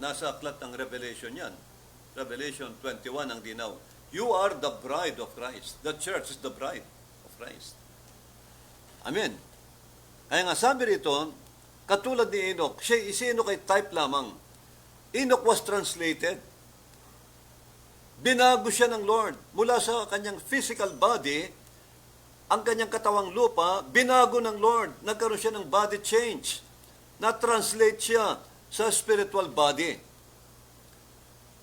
Nasa aklat ng Revelation yan. Revelation 21 ang dinaw. You are the bride of Christ. The church is the bride of Christ. Amen. Kaya nga sabi rito, katulad ni Enoch, si Enoch ay type lamang. Enoch was translated. Binago siya ng Lord. Mula sa kanyang physical body, ang kanyang katawang lupa, binago ng Lord. Nagkaroon siya ng body change. Na-translate siya sa spiritual body.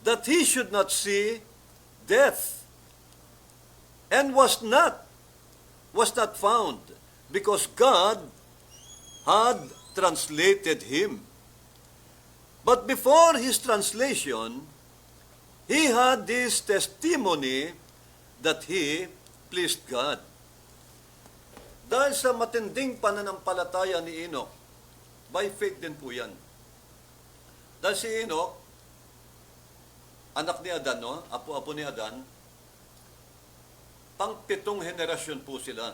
That he should not see death. And was not found, because God had translated him. But before his translation, he had this testimony that he pleased God. Dahil sa matinding pananampalataya ni Enoch, by faith din po yan. Dahil si Enoch, anak ni Adan, no? Apo-apo ni Adan, pang-7 henerasyon po sila.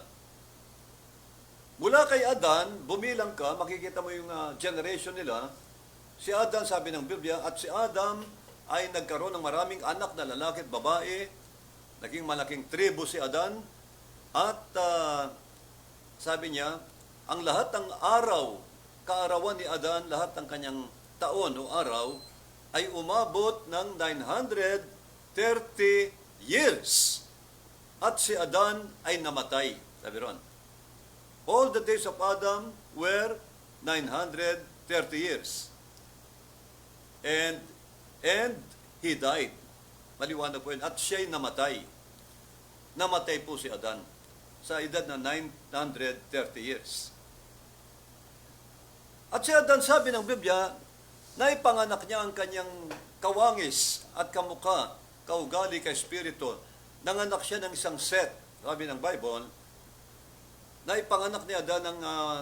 Mula kay Adan, bumilang ka, makikita mo yung generation nila. Si Adan, sabi ng Biblia, at si Adam ay nagkaroon ng maraming anak na lalaki at babae. Naging malaking tribo si Adan. At sabi niya, ang lahat ng araw, kaarawan ni Adan, lahat ng kanyang taon o araw, ay umabot ng 930 years. At si Adan ay namatay. Sabi ron, all the days of Adam were 930 years. And he died. Maliwanag po yun. At siya'y namatay. Namatay po si Adan sa edad na 930 years. At si Adan, sabi ng Biblia, naipanganak niya ang kanyang kawangis at kamukha, kaugali, ka-espiritu. Nanganak siya ng isang Set. Sabi ng Bible, naipanganak ni Adan ang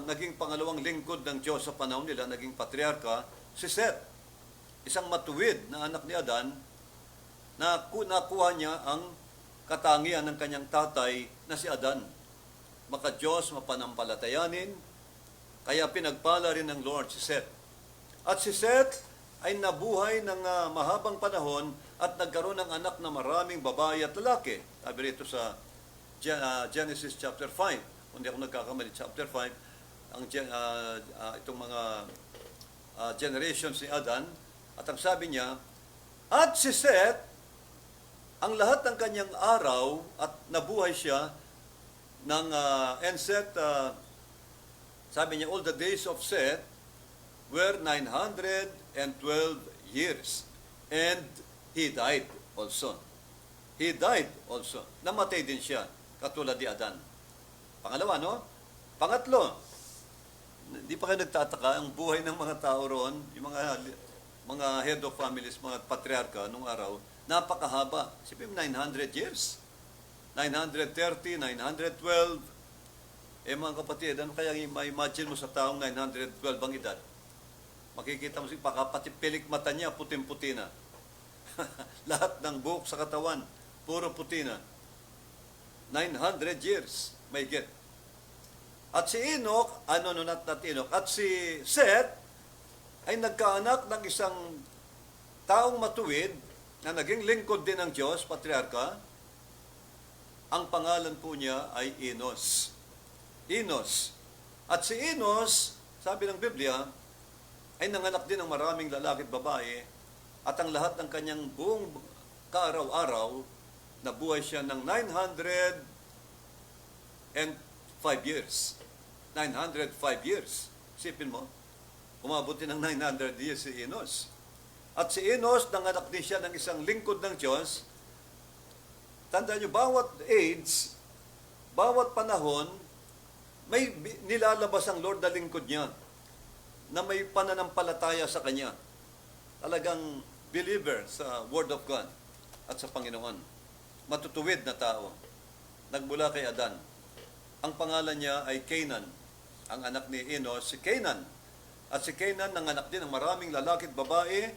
naging pangalawang lingkod ng Diyos sa panahon nila, naging patriarka, si Set. isang matuwid na anak ni Adan, na nakuha niya ang katangian ng kanyang tatay na si Adan. Maka-Diyos, mapanampalatayanin, kaya pinagpala rin ng Lord si Seth. At si Seth ay nabuhay ng mahabang panahon at nagkaroon ng anak na maraming babae at lalaki. Sabi rito sa Genesis chapter 5, kung di ako nagkakamali, chapter 5, itong mga generations ni Adan, at ang sabi niya, at si Seth, ang lahat ng kanyang araw at nabuhay siya ng and Seth, sabi niya, all the days of Seth were 912 years. And he died also. He died also. Namatay din siya, katulad ni Adan. Pangalawa, no? Pangatlo, hindi pa kayo nagtataka, ang buhay ng mga tao roon, yung mga head of families, mga patriarka nung araw, napakahaba. Sipin 900 years. 930, 912. Mga kapatid, ano kaya ma-imagine mo sa taong 912 ang edad? Makikita mo pati pilik mata niya, puting-puti na. Lahat ng buhok sa katawan, puro puti na. 900 years, may get. At si Enoch, not Enoch, at si Seth, ay nagkaanak ng isang taong matuwid, na naging lingkod din ng Diyos, patriarka. Ang pangalan po niya ay Enos. Enos. At si Enos, sabi ng Biblia, ay nanganak din ng maraming lalaki at babae, at ang lahat ng kanyang buong kaaraw-araw, nabuhay siya ng 905 years. 905 years. Isipin mo, umabot din ng 900 years si Enos. At si Enos, nanganak din siya ng isang lingkod ng Diyos. Tandaan nyo, bawat age, bawat panahon, may nilalabas ang Lord na lingkod niya na may pananampalataya sa Kanya. Talagang believer sa Word of God at sa Panginoon. Matutuwid na tao. Nagmula kay Adan. Ang pangalan niya ay Canaan. Ang anak ni Enos, si Canaan. At si Canaan, nanganak din ng maraming lalaki at babae.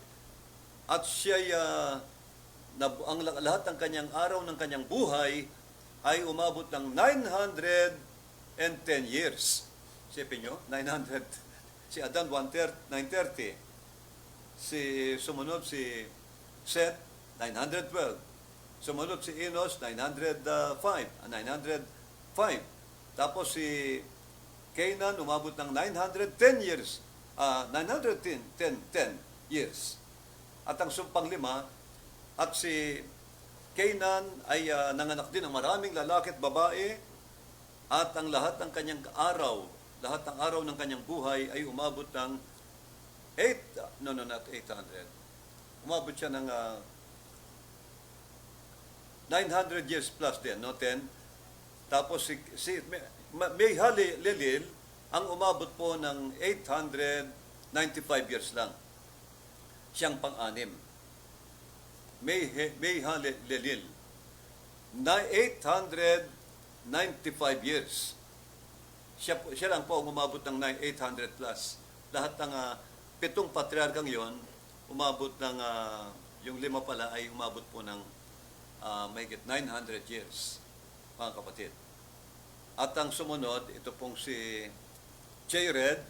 At siya'y, lahat ng kanyang araw ng kanyang buhay ay umabot ng 910 years. Isipin nyo, 900. Si Adan, 930. Sumunod si Seth, 912. Sumunod si Enos, 905. Tapos si Canaan, umabot ng 910 years. 910 years. At ang pang-lima, at si Canaan ay nanganak din ng maraming lalaki at babae, at ang lahat ng kanyang araw, lahat ng araw ng kanyang buhay ay umabot ng 800. Umabot siya ng 900 years plus din, no? 10. Tapos si Mehalelel ang umabot po ng 895 years lang. Siyang pang-anim. Mehalelel, 895 years. Siya lang po ang umabot ng 800 plus. Lahat ng 7 patriarkang yon umabot ng, yung 5 pala ay umabot po ng mahigit 900 years, mga kapatid. At ang sumunod, ito pong si Jared,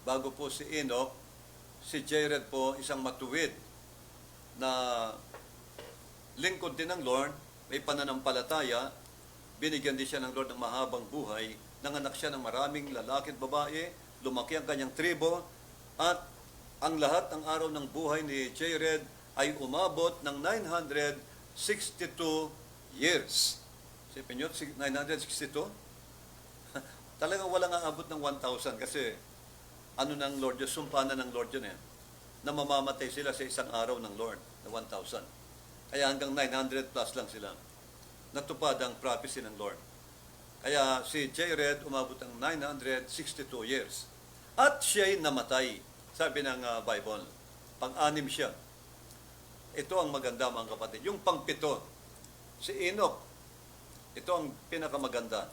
bago po si Enoch. Si Jared po, isang matuwid na lingkod din ng Lord, may pananampalataya, binigyan din siya ng Lord ng mahabang buhay, nanganak siya ng maraming lalaki at babae, lumaki ang kanyang tribo, at ang lahat ng araw ng buhay ni Jared ay umabot ng 962 years. Sipin nyo, 962? Talagang walang aabot ng 1,000 kasi ano ng Lord, yung sumpanan ng Lord yun na mamamatay sila sa isang araw ng Lord na 1,000. Kaya hanggang 900 plus lang sila. Natupad ang prophecy ng Lord. Kaya si Jared umabot ng 962 years. At siya'y namatay. Sabi ng Bible, pang-anim siya. Ito ang maganda, mga kapatid. Yung pang-pito, si Enoch. Ito ang pinakamaganda.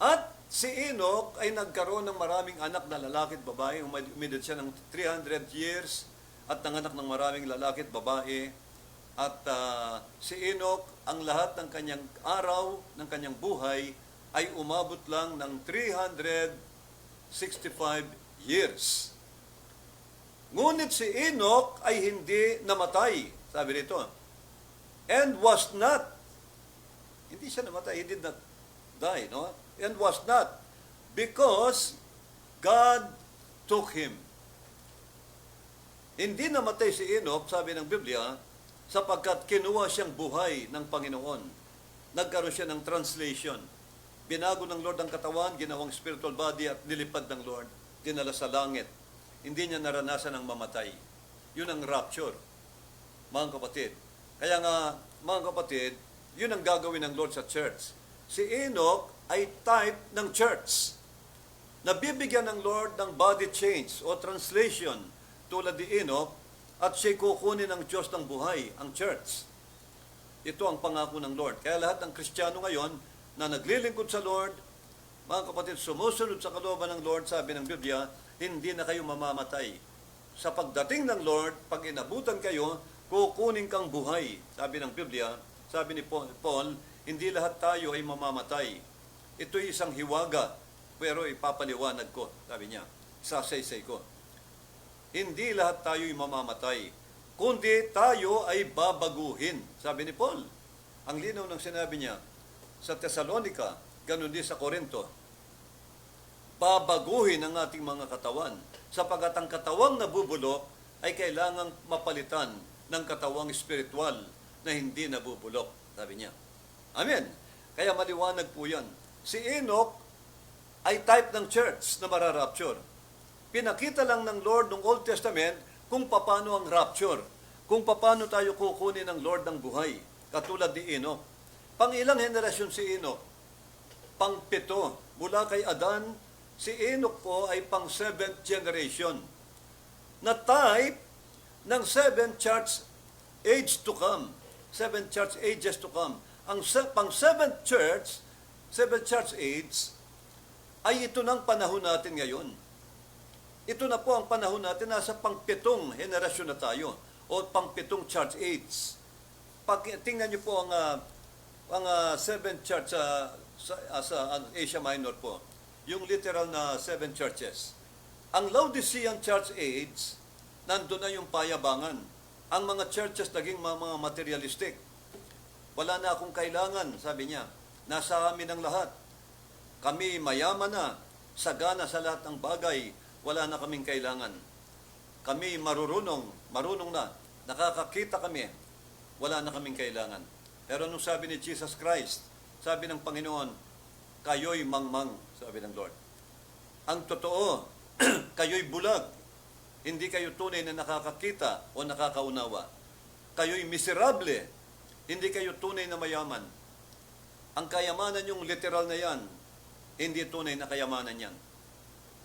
At Si Enoch ay nagkaroon ng maraming anak na lalaki at babae. Umidad siya ng 300 years at nanganak ng maraming lalaki at babae. At si Enoch, ang lahat ng kanyang araw, ng kanyang buhay, ay umabot lang ng 365 years. Ngunit si Enoch ay hindi namatay, sabi rito. And was not. Hindi siya namatay, he did not die, no? And was not. Because God took him. Hindi namatay si Enoch, sabi ng Biblia, sapagkat kinuha siyang buhay ng Panginoon. Nagkaroon siya ng translation. Binago ng Lord ang katawan, ginawang spiritual body at nilipad ng Lord, dinala sa langit. Hindi niya naranasan ang mamatay. Yun ang rapture, mga kapatid. Kaya nga, mga kapatid, yun ang gagawin ng Lord sa church. Si Enoch ay type ng church. Nabibigyan ng Lord ng body change o translation tulad ni Enoch at siya'y kukunin ng Diyos ng buhay, ang church. Ito ang pangako ng Lord. Kaya lahat ng Kristiyano ngayon na naglilingkod sa Lord, mga kapatid, sumusunod sa kalooban ng Lord, sabi ng Biblia, hindi na kayo mamamatay. Sa pagdating ng Lord, pag inabutan kayo, kukunin kang buhay. Sabi ng Biblia, sabi ni Paul, hindi lahat tayo ay mamamatay. Ito'y isang hiwaga, pero ipapaliwanag ko, sabi niya, sasaysay ko. Hindi lahat tayo ay mamamatay, kundi tayo ay babaguhin, sabi ni Paul. Ang linaw ng sinabi niya sa Thessalonica, ganun din sa Corinto, babaguhin ang ating mga katawan, sapagat ang katawang nabubulok ay kailangang mapalitan ng katawang espiritual na hindi nabubulok, sabi niya. Amen. Kaya maliwanag po yan. Si Enoch ay type ng church na mararapture. Pinakita lang ng Lord ng Old Testament kung paano ang rapture, kung paano tayo kukunin ng Lord ng buhay, katulad ni Enoch. Pang-ilang henerasyon si Enoch? Pang-7. Mula kay Adan, si Enoch po ay pang-7th generation na type ng 7 church age to come. 7 church ages to come. Ang pang-7th church, 7 church age, ay ito ng panahon natin ngayon. Ito na po ang panahon natin, nasa pang-7 henerasyon na tayo, o pang-7 church age. Pag tingnan niyo po ang 7 church sa Asia Minor po, yung literal na 7 churches. Ang Laodicean church age, nandun na yung payabangan. Ang mga churches naging mga materialistic. Wala na akong kailangan, sabi niya. Nasa amin ang lahat. Kami mayaman na, sagana sa lahat ng bagay, wala na kaming kailangan. Kami marunong na, nakakakita kami, wala na kaming kailangan. Pero nung sabi ni Jesus Christ, sabi ng Panginoon, kayo'y mangmang, sabi ng Lord. Ang totoo, kayo'y bulag. Hindi kayo tunay na nakakakita o nakakaunawa. Kayo'y miserable. Hindi kayo tunay na mayaman. Ang kayamanan yung literal na yan, hindi tunay na kayamanan yan.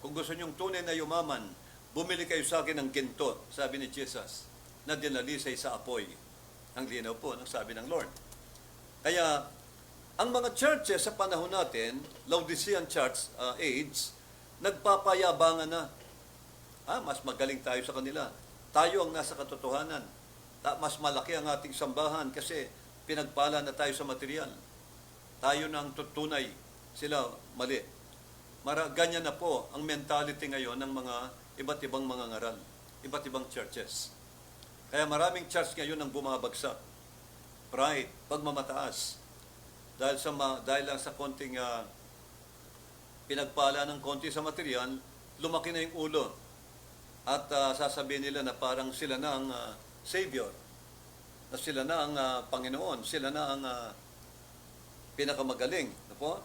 Kung gusto nyong tunay na yumaman, bumili kayo sa akin ng ginto, sabi ni Jesus, na dinalisay sa apoy. Ang linaw po ng sabi ng Lord. Kaya, ang mga churches sa panahon natin, Laodicean church age, nagpapayabangan na. Mas magaling tayo sa kanila. Tayo ang nasa katotohanan. Mas malaki ang ating sambahan kasi pinagpala na tayo sa material. Tayo na ang tutunay. Sila mali. Ganyan na po ang mentality ngayon ng mga iba't ibang mga ngaral, iba't ibang churches. Kaya maraming church ngayon ang bumabagsak. Pride, pagmamataas. Dahil lang sa konting pinagpala ng konti sa material, lumaki na yung ulo. At sasabihin nila na parang sila na ang Savior. Na sila na ang Panginoon. Sila na ang pinakamagaling. Po?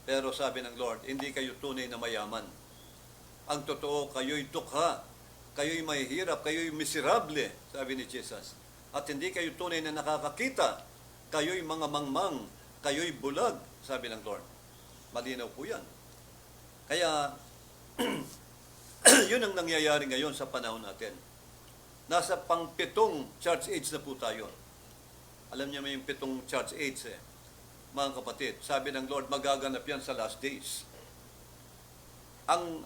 Pero sabi ng Lord, hindi kayo tunay na mayaman. Ang totoo, kayo'y dukha. Kayo'y mahihirap. Kayo'y miserable, sabi ni Jesus. At hindi kayo tunay na nakakakita. Kayo'y mga mangmang. Kayo'y bulag, sabi ng Lord. Malinaw po yan. Kaya, yun ang nangyayari ngayon sa panahon natin. Nasa pang-7 church age na po tayo. Alam niyo may yung 7 church age eh. mga kapatid. Sabi ng Lord, magaganap yan sa last days. Ang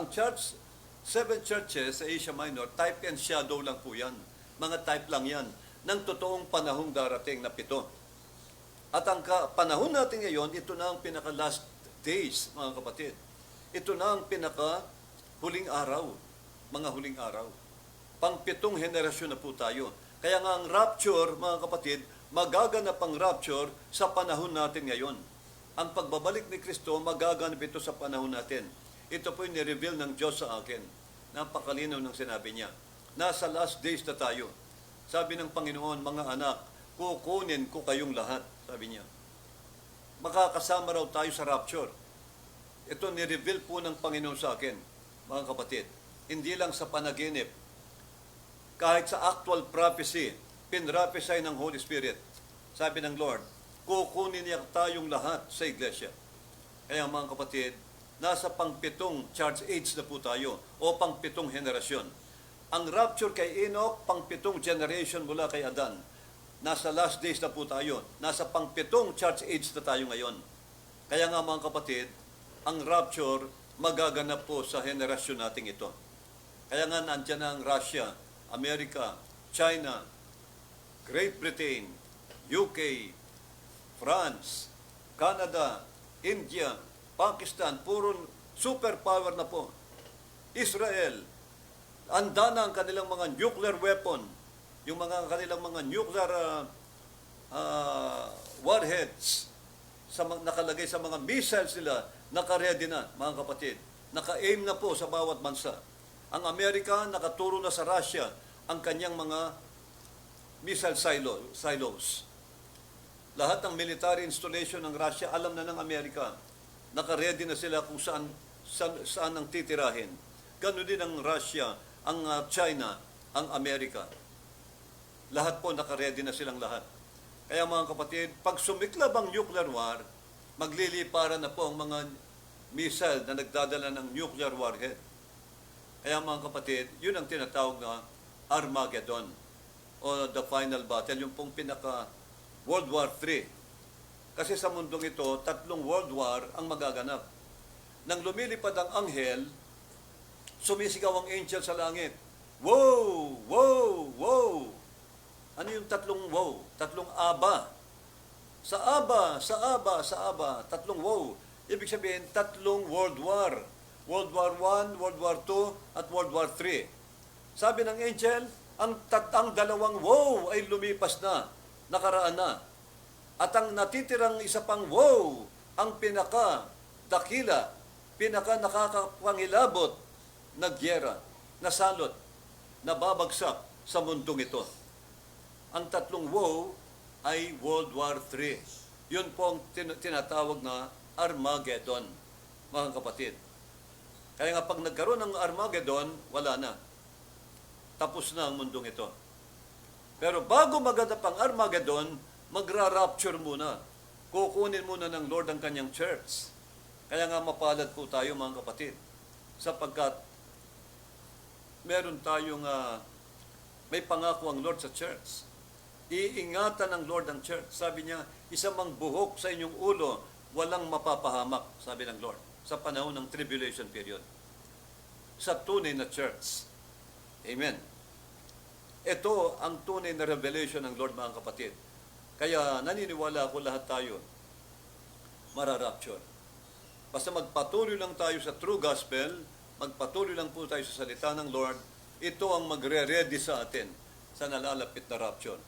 church, 7 churches sa Asia Minor, type and shadow lang po yan. Mga type lang yan ng totoong panahong darating na 7. At ang panahon natin ngayon, ito na ang pinaka-last days, mga kapatid. Ito na ang pinaka-huling araw, mga huling araw. Pang-7 henerasyon na po tayo. Kaya nga ang rapture, mga kapatid, magaganap ang rapture sa panahon natin ngayon. Ang pagbabalik ni Kristo, magaganap ito sa panahon natin. Ito po yung nireveal ng Diyos sa akin. Napakalinaw ng sinabi niya. Nasa last days na tayo. Sabi ng Panginoon, mga anak, kukunin ko kayong lahat. Sabi niya. Makakasama raw tayo sa rapture. Ito nireveal po ng Panginoon sa akin, mga kapatid. Hindi lang sa panaginip. Kahit sa actual prophecy, pinrapisay ng Holy Spirit. Sabi ng Lord, kukunin niya tayong lahat sa iglesia. Kaya mga kapatid, nasa pang-7 church age na po tayo o pang-7 henerasyon. Ang rapture kay Enoch, pang-7 generation mula kay Adan. Nasa last days na po tayo. Nasa pang-7 church age na tayo ngayon. Kaya nga mga kapatid, ang rapture magaganap po sa henerasyon nating ito. Kaya nga nandyan ang Russia, America, China, Great Britain, UK, France, Canada, India, Pakistan, puro superpower na po. Israel, anda na ang kanilang mga nuclear weapon, yung mga kanilang mga nuclear warheads nakalagay sa mga missiles nila, naka-ready na, mga kapatid. Naka-aim na po sa bawat bansa. Ang Amerika, nakaturo na sa Russia ang kanyang mga missile silos. Lahat ng military installation ng Russia, alam na ng Amerika. Naka-ready na sila kung saan ang titirahin. Ganon din ang Russia, ang China, ang Amerika. Lahat po naka-ready na silang lahat. Kaya mga kapatid, pag sumiklab ang nuclear war, magliliparan na po ang mga missile na nagdadala ng nuclear warhead. Kaya mga kapatid, yun ang tinatawag na Armageddon o the final battle, yung pong pinaka World War III. Kasi sa mundong ito, 3 world war ang magaganap. Nang lumilipad ang anghel, sumisigaw ang angel sa langit. Wow! Wow! Wow! Ano yung 3 wow? 3 aba. Sa aba, sa aba, sa aba. 3 wow. Ibig sabihin, 3 world war. World War I, World War II, at World War III. Sabi ng angel, ang 2 wow ay lumipas na, nakaraan na. At ang natitirang isa pang wow, ang pinaka-dakila, pinaka-nakakapangilabot na gyera, na salot, na babagsak sa mundong ito. Ang 3 wow ay World War III. Yun po ang tinatawag na Armageddon, mga kapatid. Kaya nga pag nagkaroon ng Armageddon, wala na. Tapos na ang mundong ito. Pero bago maganap ang Armageddon, magra-rapture muna. Kukunin muna ng Lord ang kanyang church. Kaya nga mapalad po tayo mga kapatid. Sapagkat meron tayong may pangako ang Lord sa church. Iingatan ng Lord ang church. Sabi niya, isa mang buhok sa inyong ulo, walang mapapahamak, sabi ng Lord, sa panahon ng tribulation period. Sa tunay na church. Amen. Ito ang tunay na revelation ng Lord, mga kapatid. Kaya naniniwala ako lahat tayo mararapture. Basta magpatuloy lang tayo sa true gospel, magpatuloy lang po tayo sa salita ng Lord, ito ang magre-ready sa atin sa nalalapit na rapture.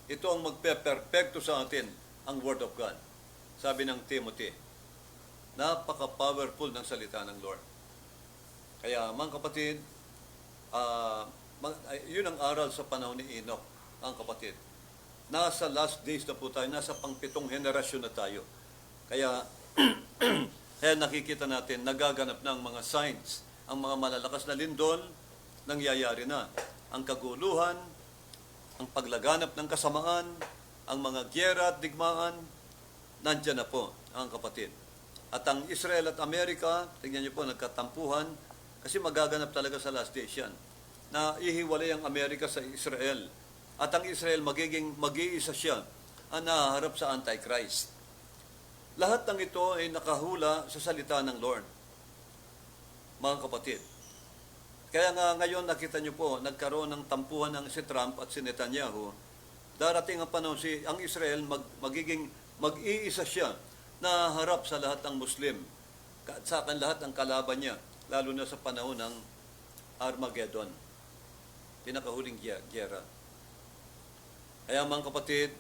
Ito ang magpe-perfecto sa atin ang Word of God. Sabi ng Timothy, napaka-powerful ng salita ng Lord. Kaya mga kapatid, yun ang aral sa panahon ni Enoch, mga kapatid. Nasa last days na po tayo, nasa pang-7 henerasyon na tayo. Kaya, kaya nakikita natin, nagaganap na ang mga signs, ang mga malalakas na lindol, nangyayari na. Ang kaguluhan, ang paglaganap ng kasamaan, ang mga gyera at digmaan, nandyan na po, ang kapatid. At ang Israel at Amerika, tingnan niyo po, nagkatampuhan, kasi magaganap talaga sa last days yan, na ihiwalay ang Amerika sa Israel. At ang Israel mag-iisa siya ang naharap sa Antichrist. Lahat ng ito ay nakahula sa salita ng Lord, mga kapatid. Kaya nga ngayon nakita niyo po, nagkaroon ng tampuhan ng si Trump at si Netanyahu. Darating ang panahon ang Israel magiging mag-iisa siya na harap sa lahat ng Muslim. Sa akin lahat ng kalaban niya, lalo na sa panahon ng Armageddon, pinakahuling giyera. Kaya mga kapatid,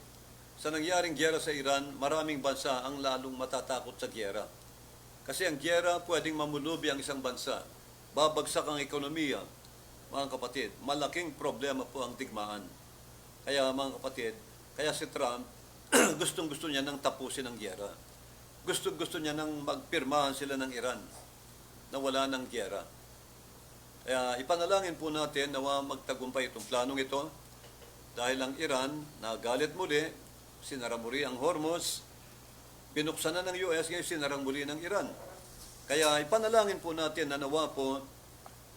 sa nangyaring giyera sa Iran, maraming bansa ang lalong matatakot sa giyera. Kasi ang giyera pwedeng mamulubi ang isang bansa. Babagsak ang ekonomiya. Mga kapatid, malaking problema po ang digmaan. Kaya mga kapatid, kaya si Trump, gustong-gusto niya nang tapusin ang giyera. Gustong-gusto niya nang magpirmahan sila ng Iran na wala ng giyera. Kaya ipanalangin po natin na magtagumpay itong planong ito dahil ang Iran nagalit muli, sinara muli ang Hormuz, binuksan na ng US, ngayon sinarang muli ng Iran. Kaya ipanalangin po natin na nawa po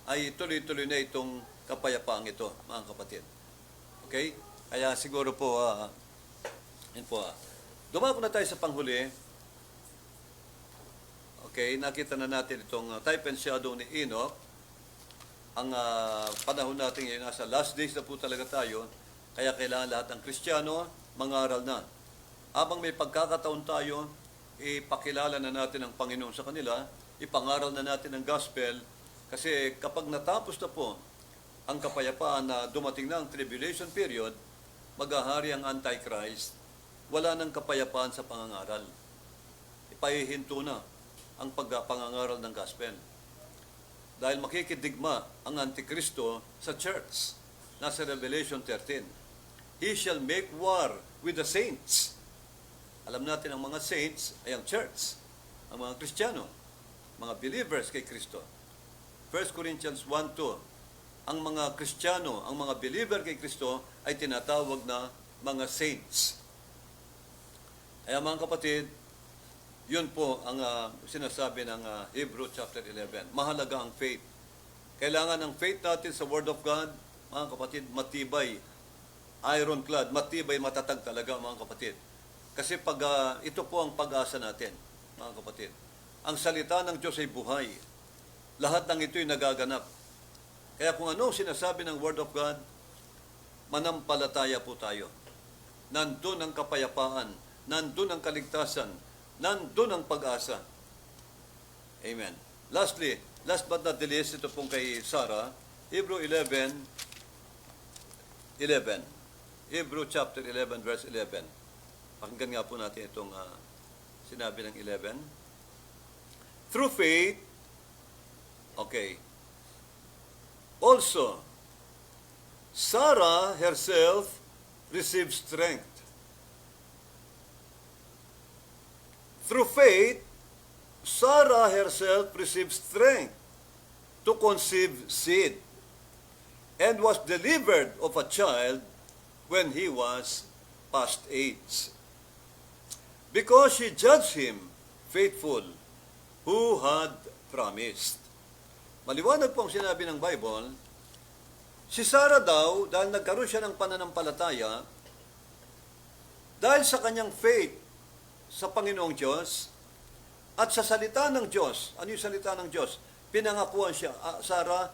ay tuloy-tuloy na itong kapayapaang ito, mga kapatid. Okay? Kaya siguro po, dumako na tayo sa panghuli. Okay, nakita na natin itong type and shadow ni Enoch. Ang panahon natin ngayon, nasa last days na po talaga tayo, kaya kailangan lahat ng Kristiyano mangaral na. Habang may pagkakataon tayo, ipakilala na natin ang Panginoon sa kanila, ipangaral na natin ang gospel, kasi kapag natapos na po ang kapayapaan na dumating na ang tribulation period, maghahari ang Antichrist, wala nang kapayapaan sa pangangaral. Ipahihinto na ang pagpangangaral ng gospel. Dahil makikidigma ang Antikristo sa church. Nasa Revelation 13. He shall make war with the saints. Alam natin ang mga saints ay ang church, ang mga Kristiyano, mga believers kay Kristo. 1 Corinthians 1:2. Ang mga Kristiyano, ang mga believer kay Kristo ay tinatawag na mga saints. Kaya mga kapatid, yun po ang sinasabi ng Hebrew chapter 11. Mahalaga ang faith. Kailangan ang faith natin sa Word of God, mga kapatid, matibay, ironclad, matibay, matatag talaga, mga kapatid. Kasi ito po ang pag-asa natin, mga kapatid. Ang salita ng Diyos ay buhay. Lahat ng ito'y nagaganap. Kaya kung ano sinasabi ng Word of God, manampalataya po tayo. Nandun ang kapayapaan, nandun ang kaligtasan, nandun ang pag-asa. Amen. Lastly, last but not the least, ito pong kay Sarah, Hebrew 11. Hebrew chapter 11, verse 11. Pakinggan nga po natin itong sinabi ng 11. Through faith, okay, also, Sarah herself received strength. Through faith, Sarah herself received strength to conceive seed and was delivered of a child when he was past age. Because she judged him faithful who had promised. Maliwanag po ang sinabi ng Bible, si Sarah daw, dahil nagkaroon siya ng pananampalataya, dahil sa kanyang faith sa Panginoong Diyos at sa salita ng Diyos. Ano yung salita ng Diyos? Pinangakuan siya, Sarah,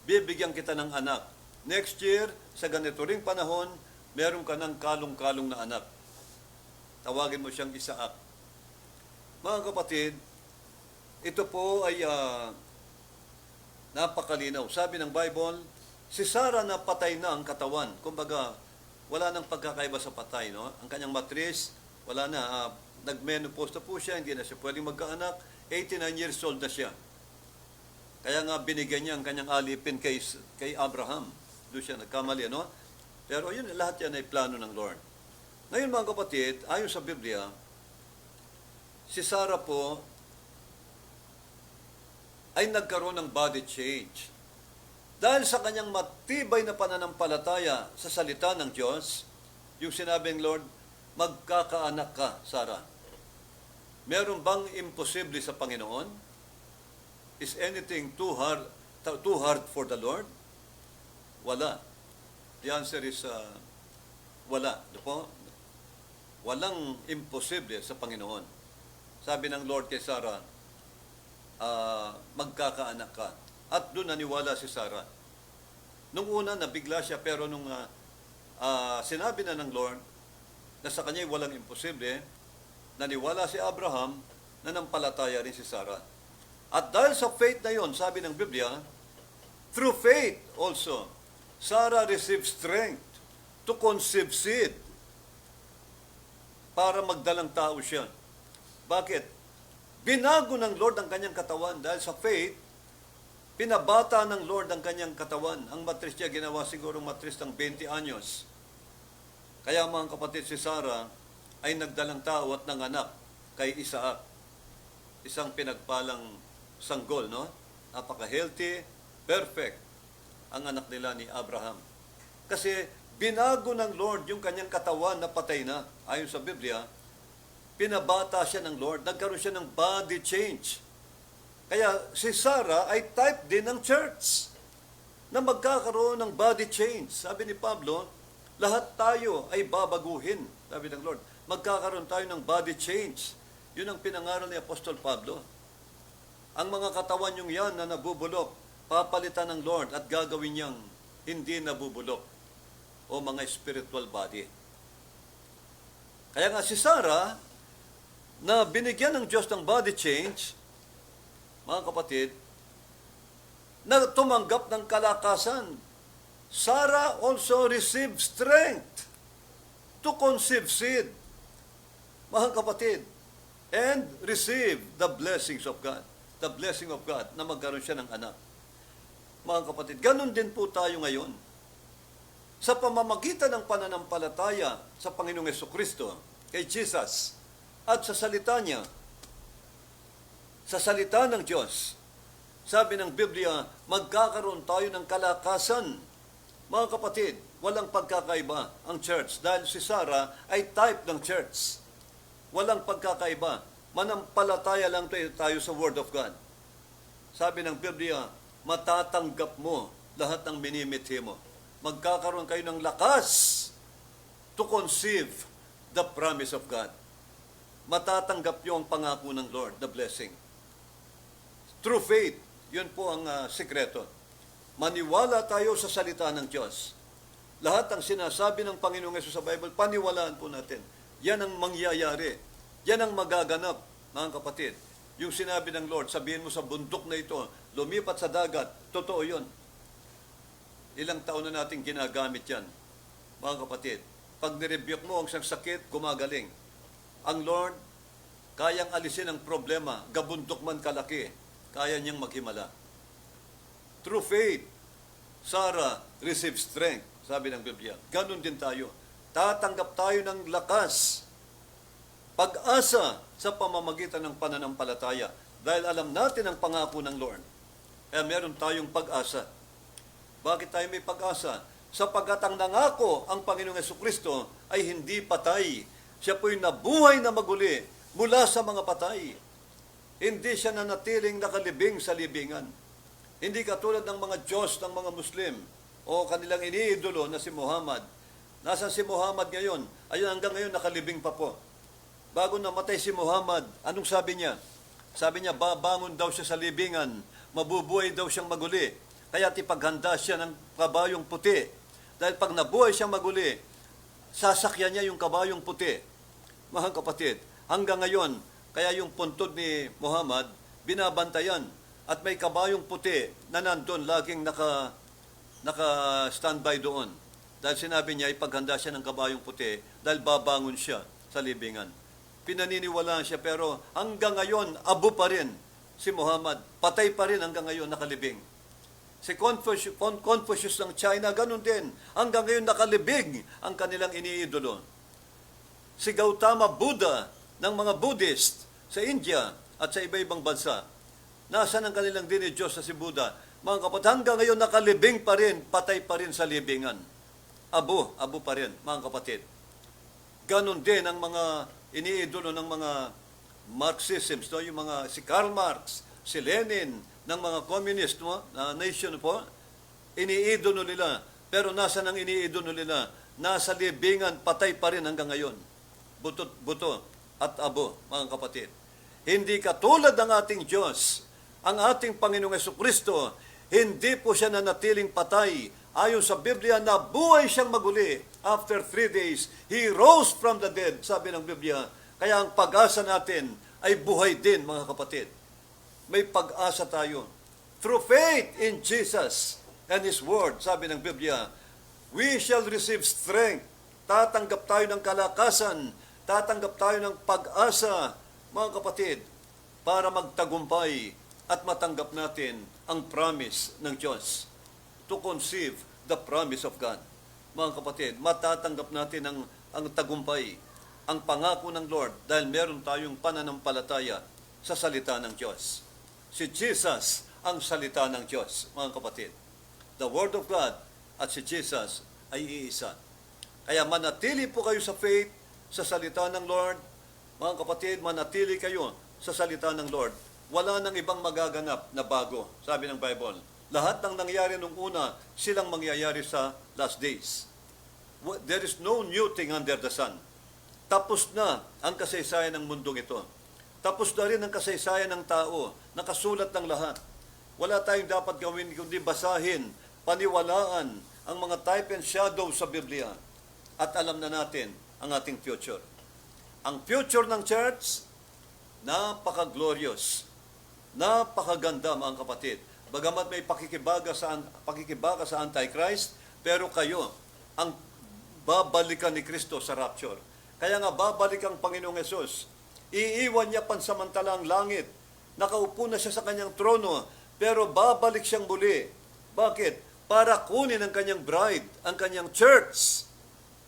bibigyan kita ng anak. Next year, sa ganito ring panahon, meron ka ng kalong-kalong na anak. Tawagin mo siyang Isaac. Mga kapatid, ito po ay napakalinaw. Sabi ng Bible, si Sarah napatay na ang katawan. Kumbaga, wala nang pagkakaiba sa patay. No? Ang kanyang matris, wala na. Nag-menopause na po siya, hindi na siya pwedeng magkaanak. 89 years old na siya. Kaya nga binigyan niya ang kanyang alipin kay Abraham. Doon siya nagkamali, no? Pero yun, lahat yan ay plano ng Lord. Ngayon mga kapatid, ayon sa Biblia, si Sarah po ay nagkaroon ng body change. Dahil sa kanyang matibay na pananampalataya sa salita ng Diyos, yung sinabing Lord, magkakaanak ka, Sarah. Meron bang imposible sa Panginoon? Is anything too hard for the Lord? Wala. The answer is wala. Walang imposible sa Panginoon. sabi ng Lord kay Sarah, magkakaanak ka. At doon naniwala si Sarah. Nung una, nabigla siya, pero nung sinabi na ng Lord na sa kanya walang imposible, naniwala si Abraham, nanampalataya rin si Sarah. At dahil sa faith na yon, sabi ng Biblia, through faith also, Sarah received strength to conceive seed para magdalang tao siya. Bakit? Binago ng Lord ang kanyang katawan dahil sa faith, pinabata ng Lord ang kanyang katawan. Ang matris niya ginawa siguro matris ng 20 anyos. Kaya mga kapatid, si Sarah ay nagdalang tao at nanganak kay Isaac. Isang pinagpalang sanggol, no? Napaka-healthy, perfect ang anak nila ni Abraham. Kasi binago ng Lord yung kanyang katawan na patay na. Ayon sa Biblia, pinabata siya ng Lord. Nagkaroon siya ng body change. Kaya si Sarah ay type din ng church na magkakaroon ng body change. Sabi ni Pablo, lahat tayo ay babaguhin. Sabi ng Lord, magkakaroon tayo ng body change. Yun ang pinangaral ni Apostol Pablo. Ang mga katawan yung yan na nabubulok, papalitan ng Lord at gagawin niyang hindi nabubulok o mga spiritual body. Kaya nga si Sarah, na binigyan ng Diyos ng body change, mga kapatid, na tumanggap ng kalakasan, Sarah also received strength to conceive seed. Mga kapatid, and receive the blessings of God. The blessing of God na magkaroon siya ng anak. Mga kapatid, ganun din po tayo ngayon. Sa pamamagitan ng pananampalataya sa Panginoong Jesucristo, kay Jesus, at sa salita niya, sa salita ng Diyos, sabi ng Biblia, magkakaroon tayo ng kalakasan. Mga kapatid, walang pagkakaiba ang church dahil si Sarah ay type ng church. Walang pagkakaiba. Manampalataya lang tayo sa Word of God. Sabi ng Biblia, matatanggap mo lahat ng minimithi mo. Magkakaroon kayo ng lakas to conceive the promise of God. Matatanggap niyo ang pangako ng Lord, the blessing. Through faith, yun po ang sikreto. Maniwala tayo sa salita ng Diyos. Lahat ng sinasabi ng Panginoong Yesus sa Bible, paniwalaan po natin. Yan ang mangyayari. Yan ang magaganap, mga kapatid. Yung sinabi ng Lord, sabihin mo sa bundok na ito, lumipat sa dagat, totoo yun. Ilang taon na natin ginagamit yan, mga kapatid. Pag nirebuke mo ang isang sakit, gumagaling. Ang Lord, kayang alisin ang problema, gabundok man kalaki, kaya niyang maghimala. Through faith, Sarah received strength, sabi ng Biblia. Ganon din tayo. Tatanggap tayo ng lakas, pag-asa sa pamamagitan ng pananampalataya. Dahil alam natin ang pangako ng Lord. Kaya meron tayong pag-asa. Bakit tayo may pag-asa? Sapagkat ang nangako ang Panginoong Jesucristo ay hindi patay. Siya po'y nabuhay na maguli mula sa mga patay. Hindi siya nanatiling nakalibing sa libingan. Hindi katulad ng mga Diyos ng mga Muslim o kanilang iniidolo na si Muhammad. Nasaan si Muhammad ngayon? Ayun, hanggang ngayon nakalibing pa po. Bago namatay si Muhammad, anong sabi niya? Sabi niya, babangon daw siya sa libingan, mabubuhay daw siyang maguli. Kaya ipaghanda siya ng kabayong puti. Dahil pag nabuhay siyang maguli, sasakyan niya yung kabayong puti. Mga kapatid, hanggang ngayon, kaya yung puntod ni Muhammad, binabantayan. At may kabayong puti na nandun, laging naka-standby doon. Dahil sinabi niya, ipaghanda siya ng kabayong puti dahil babangon siya sa libingan. Pinaniniwalaan siya, pero hanggang ngayon, abo pa rin si Muhammad. Patay pa rin hanggang ngayon, nakalibing. Si Confucius ng China, ganun din. Hanggang ngayon, nakalibing ang kanilang iniidolo. Si Gautama Buddha ng mga Buddhist sa India at sa iba-ibang bansa. Nasaan ang kanilang Diyos na si Buddha? Mga kapatid, hanggang ngayon, nakalibing pa rin, patay pa rin sa libingan. Abo pa rin, mga kapatid. Ganon din ang mga iniidolo ng mga Marxisms, no? Yung mga si Karl Marx, si Lenin, ng mga communist, no? Nation po, iniidolo nila. Pero nasa nang iniidolo nila? Nasa libingan, patay pa rin hanggang ngayon. Buto at abo, mga kapatid. Hindi katulad ng ating Diyos. Ang ating Panginoong Jesucristo, hindi po siya nanatiling patay. Ayon sa Biblia, nabuhay siyang maguli. After 3 days, He rose from the dead, sabi ng Biblia. Kaya ang pag-asa natin ay buhay din, mga kapatid. May pag-asa tayo. Through faith in Jesus and His Word, sabi ng Biblia, we shall receive strength. Tatanggap tayo ng kalakasan. Tatanggap tayo ng pag-asa, mga kapatid, para magtagumpay at matanggap natin ang promise ng Diyos. To conceive the promise of God. Mga kapatid, matatanggap natin ang tagumpay, ang pangako ng Lord dahil meron tayong pananampalataya sa salita ng Diyos. Si Jesus ang salita ng Diyos, mga kapatid. The Word of God at si Jesus ay iisa. Kaya manatili po kayo sa faith, sa salita ng Lord. Mga kapatid, manatili kayo sa salita ng Lord. Wala nang ibang magaganap na bago, sabi ng Bible. Lahat ng nangyari nung una, silang mangyayari sa last days. There is no new thing under the sun. Tapos na ang kasaysayan ng mundong ito. Tapos na rin ang kasaysayan ng tao. Nakasulat ng lahat. Wala tayong dapat gawin kundi basahin, paniwalaan ang mga type and shadow sa Biblia. At alam na natin ang ating future. Ang future ng church, napaka-glorious. Napakaganda, mga kapatid. Bagamat may pakikibaka sa Antichrist, pero kayo ang babalikan ni Kristo sa rapture. Kaya nga babalik ang Panginoong Yesus. Iiwan niya pansamantala ang langit. Nakaupo na siya sa kanyang trono, pero babalik siyang muli. Bakit? Para kunin ang kanyang bride, ang kanyang church.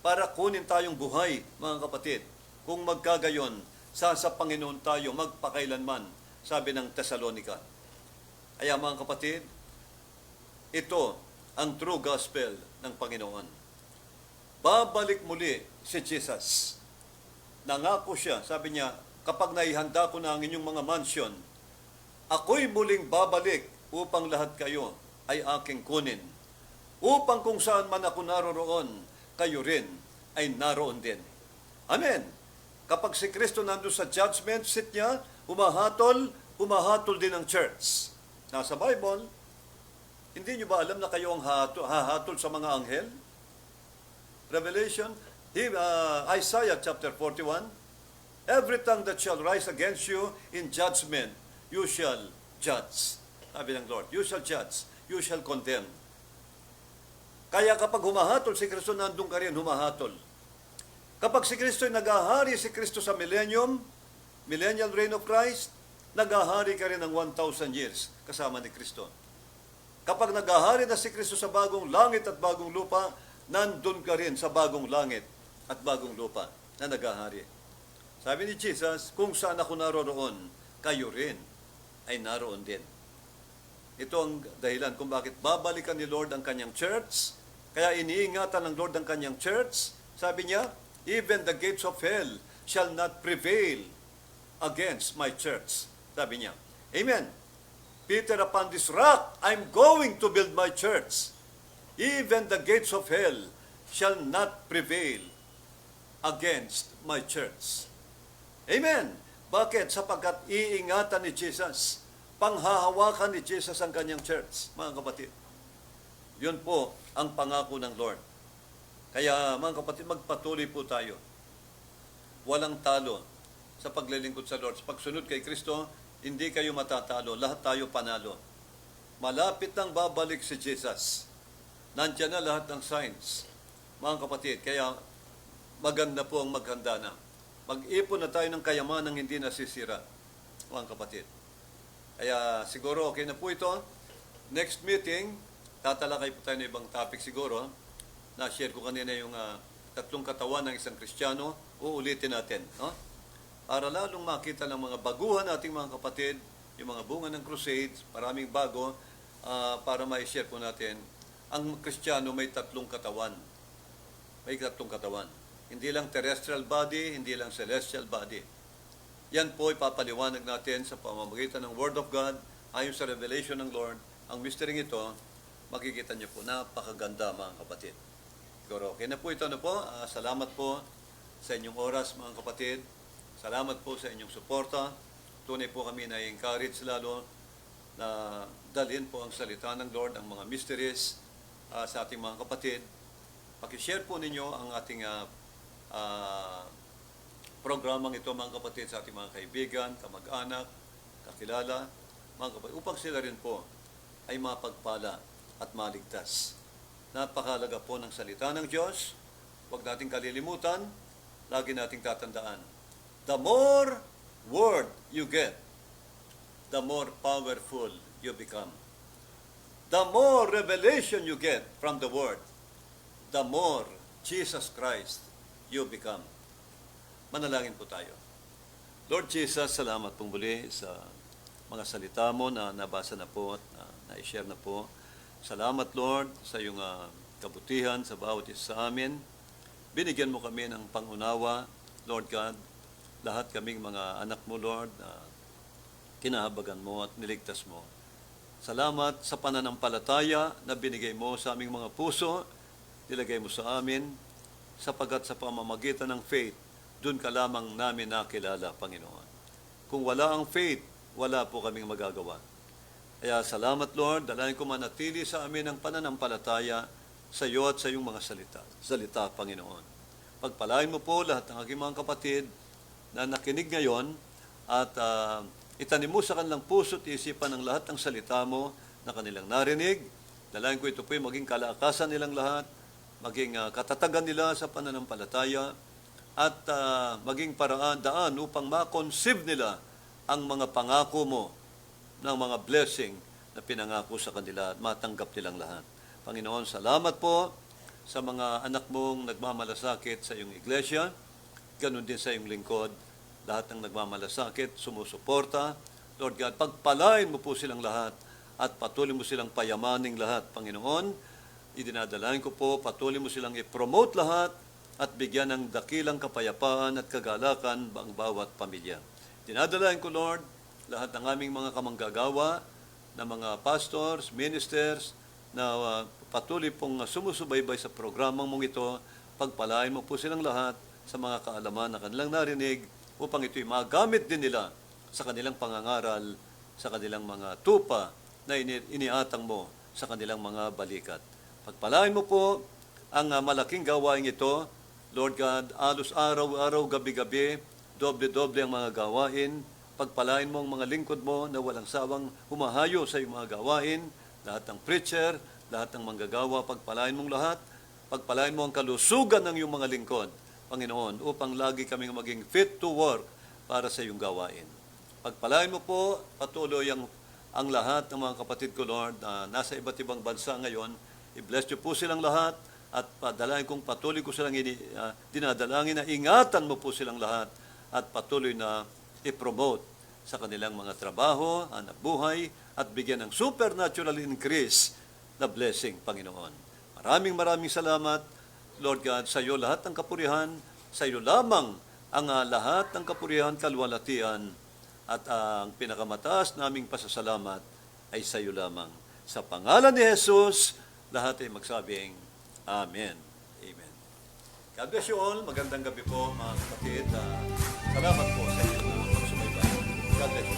Para kunin tayong buhay, mga kapatid. Kung magkagayon, sa Panginoon tayo magpakailanman, sabi ng Thessalonica. Kaya mga kapatid, ito ang true gospel ng Panginoon. Babalik muli si Jesus. Nangako siya, sabi niya, kapag naihanda ko na ang inyong mga mansion, ako'y muling babalik upang lahat kayo ay aking kunin. Upang kung saan man ako naroroon, kayo rin ay naroon din. Amen. Kapag si Kristo nandun sa judgment seat niya, humahatol din ang church. Nasa Bible, hindi nyo ba alam na kayo ang hahatol sa mga anghel? Revelation, Isaiah chapter 41, every tongue that shall rise against you in judgment, you shall judge. Sabi ng Lord, you shall judge, you shall condemn. Kaya kapag humahatol si Kristo, nandun ka rin humahatol. Kapag si Kristo ay naghahari si Kristo sa millennial reign of Christ, naghahari ka rin ng 1,000 years kasama ni Kristo. Kapag naghahari na si Kristo sa bagong langit at bagong lupa, nandun ka rin sa bagong langit at bagong lupa na naghahari. Sabi ni Jesus, kung saan ako naroroon, kayo rin ay naroon din. Ito ang dahilan kung bakit babalikan ni Lord ang kanyang church. Kaya iniingatan ng Lord ang kanyang church. Sabi niya, even the gates of hell shall not prevail against my church. Sabi niya. Amen. Peter, upon this rock, I'm going to build my church. Even the gates of hell shall not prevail against my church. Amen. Bakit? Sapagkat iingatan ni Jesus. Panghahawakan ni Jesus ang kanyang church, mga kapatid. Yun po ang pangako ng Lord. Kaya mga kapatid, magpatuloy po tayo. Walang talo sa paglilingkod sa Lord. Sa pagsunod kay Kristo, hindi kayo matatalo. Lahat tayo panalo. Malapit nang babalik si Jesus. Nandiyan na lahat ng signs. Mga kapatid, kaya maganda po ang maghanda na. Mag-ipon na tayo ng kayamanang hindi nasisira. Mga kapatid. Kaya siguro okay na po ito. Next meeting, tatalakay po tayo ng ibang topic siguro. Na-share ko kanina yung tatlong katawan ng isang Kristiyano. Uulitin natin. No? Para lalong makita ng mga baguhan nating mga kapatid, yung mga bunga ng crusades, maraming bago, para ma-share po natin. Ang Kristiyano may tatlong katawan. May tatlong katawan. Hindi lang terrestrial body, hindi lang celestial body. Yan po ipapaliwanag natin sa pamamagitan ng Word of God, ayon sa revelation ng Lord. Ang mystery ito, makikita niyo po, napakaganda mga kapatid. Siguro, okay na po ito na po. Salamat po sa inyong oras mga kapatid. Salamat po sa inyong suporta. tunay po kami na-encourage lalo na dalhin po ang salita ng Lord, ang mga mysteries sa ating mga kapatid. Pakishare po ninyo ang ating programang ito, mga kapatid, sa ating mga kaibigan, kamag-anak, kakilala, mga kapatid, upang sila rin po ay mapagpala at maligtas. Napakalaga po ng salita ng Diyos. Huwag nating kalilimutan, lagi nating tatandaan. The more word you get, the more powerful you become. The more revelation you get from the Word, the more Jesus Christ you become. Manalangin po tayo. Lord Jesus, salamat pong muli sa mga salita mo na nabasa na po at na-share na po. Salamat, Lord, sa iyong kabutihan sa bawat isa sa amin. Binigyan mo kami ng pangunawa, Lord God, lahat kaming mga anak mo, Lord, kinahabagan mo at niligtas mo. Salamat sa pananampalataya na binigay mo sa aming mga puso, nilagay mo sa amin, sapagat sa pamamagitan ng faith, doon ka lamang namin nakilala, Panginoon. Kung wala ang faith, wala po kaming magagawa. Kaya salamat, Lord, dalangin ko manatili sa amin ang pananampalataya sa iyo at sa iyong mga salita, Panginoon. Pagpalain mo po lahat ng aking mga kapatid na nakinig ngayon at itanim mo sa kanilang puso at isipan ng lahat ng salita mo na kanilang narinig. Dalangin ko ito po maging kalakasan nilang lahat, maging katatagan nila sa pananampalataya, at maging daan upang ma-conceive nila ang mga pangako mo ng mga blessing na pinangako sa kanila at matanggap nilang lahat. Panginoon, salamat po sa mga anak mong nagmamalasakit sa iyong iglesia, ganun din sa iyong lingkod. Lahat ng nagmamalasakit, sumusuporta. Lord God, pagpalain mo po silang lahat at patuloy mo silang payamaning lahat, Panginoon. Idinadalain ko po, patuloy mo silang i-promote lahat at bigyan ng dakilang kapayapaan at kagalakan ang bawat pamilya. Dinadalain ko, Lord, lahat ng aming mga kamanggagawa, na mga pastors, ministers, na patuloy pong sumusubaybay sa programang mong ito. Pagpalain mo po silang lahat sa mga kaalaman na kanilang narinig, upang ito'y magamit din nila sa kanilang pangangaral, sa kanilang mga tupa na iniatang mo sa kanilang mga balikat. Pagpalain mo po ang malaking gawain ito, Lord God, alos araw-araw, gabi-gabi, doble-doble ang mga gawain. Pagpalain mo ang mga lingkod mo na walang sawang humahayo sa iyong mga gawain, lahat ng preacher, lahat ng manggagawa, pagpalain mong lahat. Pagpalain mo ang kalusugan ng iyong mga lingkod, Panginoon, upang lagi kaming maging fit to work para sa iyong gawain. Pagpalain mo po, patuloy ang lahat ng mga kapatid ko, Lord, na nasa iba't ibang bansa ngayon. I-bless niyo po silang lahat at padalain kong patuloy ko silang dinadalangin na ingatan mo po silang lahat at patuloy na i-promote sa kanilang mga trabaho, hanap buhay, at bigyan ng supernatural increase na blessing, Panginoon. Maraming salamat, Lord God, sa iyo lahat ng kapurihan, sa iyo lamang ang lahat ng kapurihan, kalwalatian, at ang pinakamataas naming pasasalamat ay sa iyo lamang. Sa pangalan ni Jesus, lahat ay magsabing, Amen. Amen. God bless you all. Magandang gabi po, mga kapatid. Salamat po sa inyong pagsubaybay. God bless you.